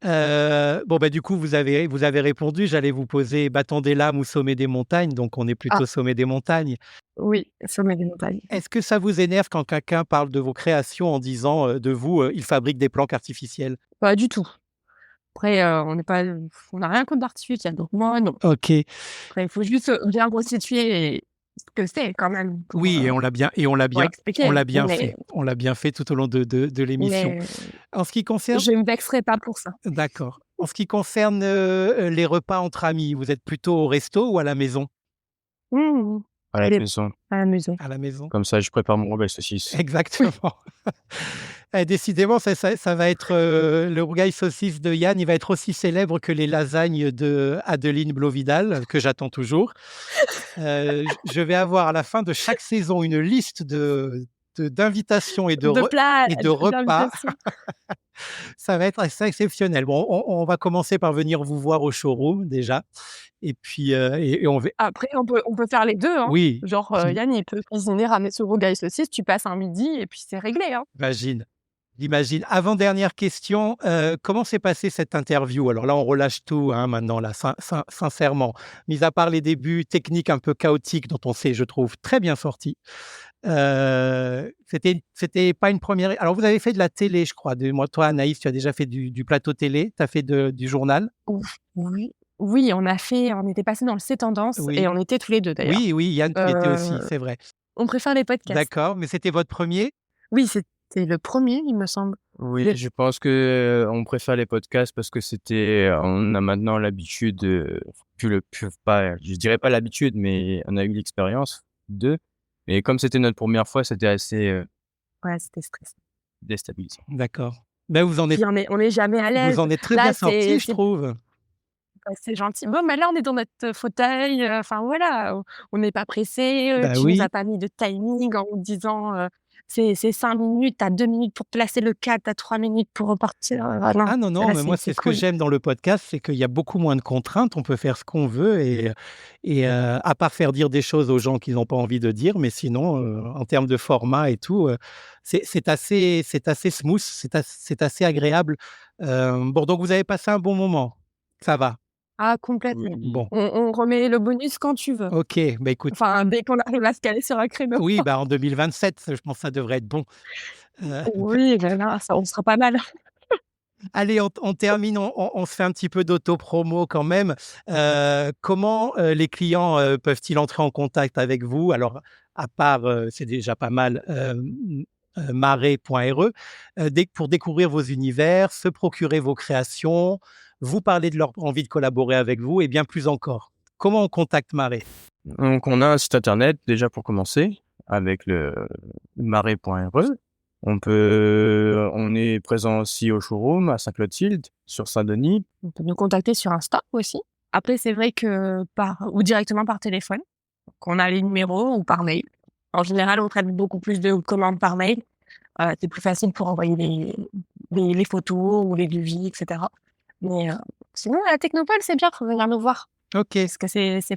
Bon, bah, du coup, vous avez répondu. J'allais vous poser bâton des lames ou sommet des montagnes, donc on est Ah, plutôt sommet des montagnes. oui, sommet des montagnes. Est-ce que ça vous énerve quand quelqu'un parle de vos créations en disant, de vous, «Il fabrique des plantes artificielles»? Pas du tout. Après, on n'a rien contre l'artificiel, donc moi, non. OK. Après, il faut juste, bien restituer ce que c'est quand même Oui, et on l'a pour bien on expliquer. l'a bien fait. On l'a bien fait tout au long de l'émission. Mais En ce qui concerne je me vexerai pas pour ça. d'accord. En ce qui concerne, les repas entre amis, vous êtes plutôt au resto ou à la maison? Mmh. à la Les maison. à la maison. à la maison? Comme ça, je prépare mon rougail saucisse. Exactement. Décidément, ça va être, le rougail saucisse de Yann, il va être aussi célèbre que les lasagnes de Adeline Blau-Vidal, que j'attends toujours. Je vais avoir à la fin de chaque saison une liste d'invitations De plats, et de repas. d'invitation. Ça va être assez exceptionnel. Bon, on va commencer par venir vous voir au showroom déjà et puis, et on va Après, on peut faire les 2, hein. oui, Genre, j'im Yann, il peut cuisiner, ramener son rougail saucisse, tu passes un midi et puis c'est réglé, hein. j'imagine. J'imagine. Avant-dernière question, comment s'est passée cette interview? Alors là, on relâche tout, hein, maintenant là, sincèrement. Mis à part les débuts techniques un peu chaotiques dont on s'est, je trouve, très bien sortis. C'était pas une première. Alors vous avez fait de la télé, je crois, de moi toi, Anaïs, tu as déjà fait du plateau télé? Tu as fait du journal? Ouf, oui. Oui, on était passés dans le C'est tendance et Oui. on était tous les 2 d'ailleurs. Oui, oui, Yann, tu y étais aussi, Heu, c'est vrai. on préfère les podcasts. D'accord, mais c'était votre premier. Oui, c'était le premier, il me semble. Oui, Le je pense que, on préfère les podcasts parce que on a maintenant l'habitude, pas je dirais pas l'habitude, mais on a eu l'expérience de mais comme c'était notre première fois, c'était assez, Ouais, c'était stressant. déstabilisant. D'accord. Ben Puis on est jamais à vous l'aise. en êtes très Là, bien sortis, je trouve. c'est gentil. Bon, mais là, on est dans notre fauteuil, enfin voilà, on n'est pas pressé. Bah Tu nous oui. as pas mis de timing en nous disant, c'est 5 minutes, tu as 2 minutes pour placer le cadre, tu as 3 minutes pour repartir. Ah non, Ah non, non, là, mais moi, c'est c'est ce que cool. j'aime dans le podcast, c'est qu'il y a beaucoup moins de contraintes, on peut faire ce qu'on veut à part faire dire des choses aux gens qu'ils n'ont pas envie de dire, mais sinon, en termes de format et tout, c'est assez smooth, c'est assez agréable. Bon, donc vous avez passé un bon moment? Ça va? Ah complètement. Oui, Bon, On remet le bonus quand tu veux. OK, bah, écoute, Enfin, dès qu'on arrive à se caler sur un créneau. oui, bah, en 2027, je pense que ça devrait être bon. Heu Oui, ben là, ça on sera pas mal. Allez, on termine, on se fait un petit peu d'auto-promo quand même. Comment, les clients, peuvent-ils entrer en contact avec vous? Alors, à part, c'est déjà pas mal, marais.re, pour découvrir vos univers, se procurer vos créations, vous parler de leur envie de collaborer avec vous et bien plus encore. Comment on contacte Marais? donc on a un site internet déjà pour commencer avec le marais.re. On est présent aussi au showroom à Saint-Clotilde, sur Saint-Denis. On peut nous contacter sur Insta aussi. Après, c'est vrai que ou directement par téléphone, qu'on a les numéros ou par mail. En général, on traite beaucoup plus de commandes par mail. C'est plus facile pour envoyer les photos ou les devis, et cetera. Mais sinon, à la Technopole, c'est bien, faut venir nous voir OK, parce que c'est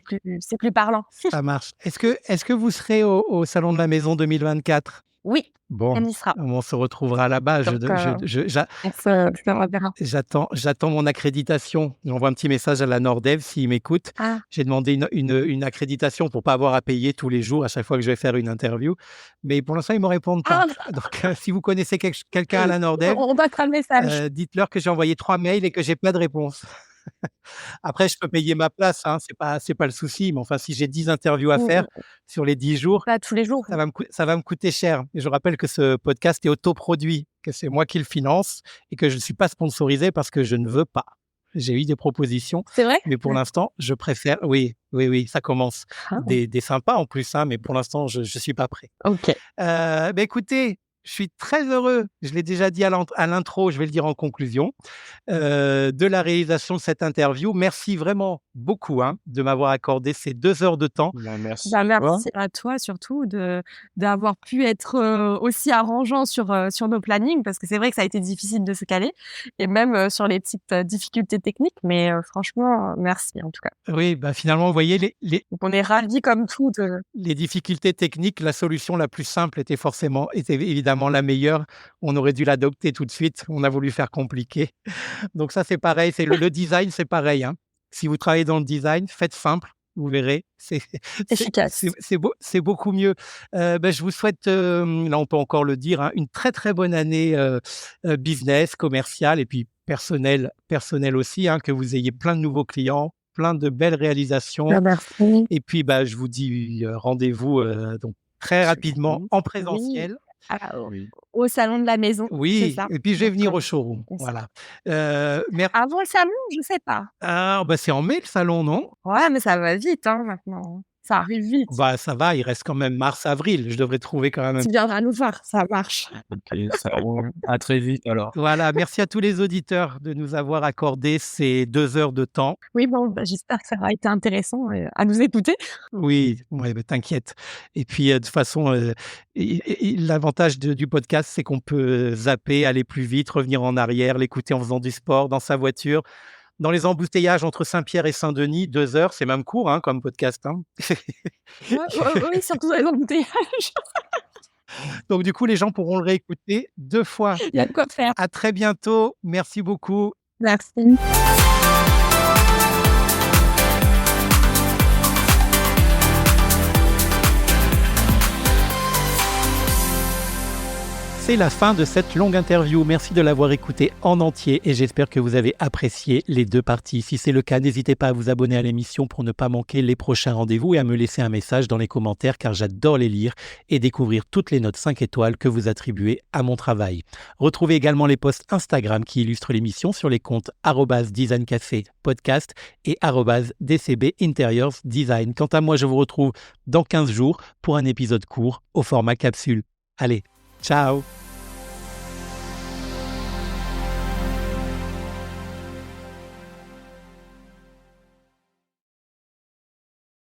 plus parlant. ça marche. Est-ce que vous serez au salon de la maison 2024? Oui, Bon, on y sera. on se retrouvera là-bas. Donc on se reverra. J'attends mon accréditation. J'envoie un petit message à la Nordev s'ils m'écoutent. Ah, J'ai demandé une accréditation pour pas avoir à payer tous les jours à chaque fois que je vais faire une interview. Mais pour l'instant, ils me répondent pas. ah! Donc, si vous connaissez quelqu'un à la Nordev, On passera le message. dites-leur que j'ai envoyé 3 mails et que j'ai pas de réponse. Après, je peux payer ma place, hein, c'est pas le souci. Mais enfin, si j'ai 10 interviews à Mmh faire mh. sur les 10 jours, Pas tous les jours. ça va me coûter cher et je rappelle que ce podcast est autoproduit, que c'est moi qui le finance et que je ne suis pas sponsorisé parce que je ne veux pas. J'ai eu des propositions, C'est vrai? mais pour l'instant, je préfère oui, oui, oui, ça commence. Ah, Des sympas en plus, hein, mais pour l'instant, je suis pas prêt. OK. Écoutez, je suis très heureux, je l'ai déjà dit à l'intro, je vais le dire en conclusion, de la réalisation de cette interview. Merci vraiment beaucoup, hein, de m'avoir accordé ces 2 heures de temps. Bah, merci Bah, à toi. merci à toi surtout d'avoir pu être, aussi arrangeant sur nos plannings parce que c'est vrai que ça a été difficile de se caler et même, sur les petites, difficultés techniques mais, franchement, merci en tout cas. Oui, bah, finalement, vous voyez Donc on est ravis comme tout de les difficultés techniques, la solution la plus simple était évidemment la meilleure. On aurait dû l'adopter tout de suite. On a voulu faire compliqué. Donc ça, c'est pareil, c'est le design, c'est pareil, hein. Si vous travaillez dans le design, faites simple, vous verrez, efficace. c'est beaucoup mieux. Je vous souhaite, là, on peut encore le dire, hein, une très, très bonne année, business, commerciale et puis personnelle aussi, hein, que vous ayez plein de nouveaux clients, plein de belles réalisations Bah, merci. et puis, je vous dis, rendez-vous, donc très rapidement Surtout, en Oui, présentiel. oui. au salon de la maison, c'est Oui ça. et puis je vais Donc, venir au showroom, c'est ça. voilà. Mer Avant le salon, je sais pas. Ah, c'est en mai le salon, non? Ouais, mais ça va vite, hein, maintenant. Ça arrive vite. Bah, ça va, il reste quand même mars-avril. Je devrais trouver quand même un. Tu viendras nous voir, ça marche. OK, ça roule. À très vite alors. Voilà, merci à tous les auditeurs de nous avoir accordé ces 2 heures de temps. Oui, bon, j'espère que ça aura été intéressant, à nous écouter. Oui, ouais, bah, t'inquiète. Et puis, de toute façon, l'avantage du podcast, c'est qu'on peut zapper, aller plus vite, revenir en arrière, l'écouter en faisant du sport, dans sa voiture, dans les embouteillages entre Saint-Pierre et Saint-Denis, 2 heures, c'est même court, hein, comme podcast, hein. Ouais, oui, surtout dans les embouteillages. Donc du coup, les gens pourront le réécouter 2 fois. Il y a de quoi faire. À très bientôt. Merci beaucoup. Merci. C'est la fin de cette longue interview. Merci de l'avoir écoutée en entier et j'espère que vous avez apprécié les 2 parties. Si c'est le cas, n'hésitez pas à vous abonner à l'émission pour ne pas manquer les prochains rendez-vous et à me laisser un message dans les commentaires car j'adore les lire et découvrir toutes les notes 5 étoiles que vous attribuez à mon travail. Retrouvez également les posts Instagram qui illustrent l'émission sur les comptes @designcafé podcast et @DCB Interiors Design. Quant à moi, je vous retrouve dans 15 jours pour un épisode court au format capsule. Allez, ciao!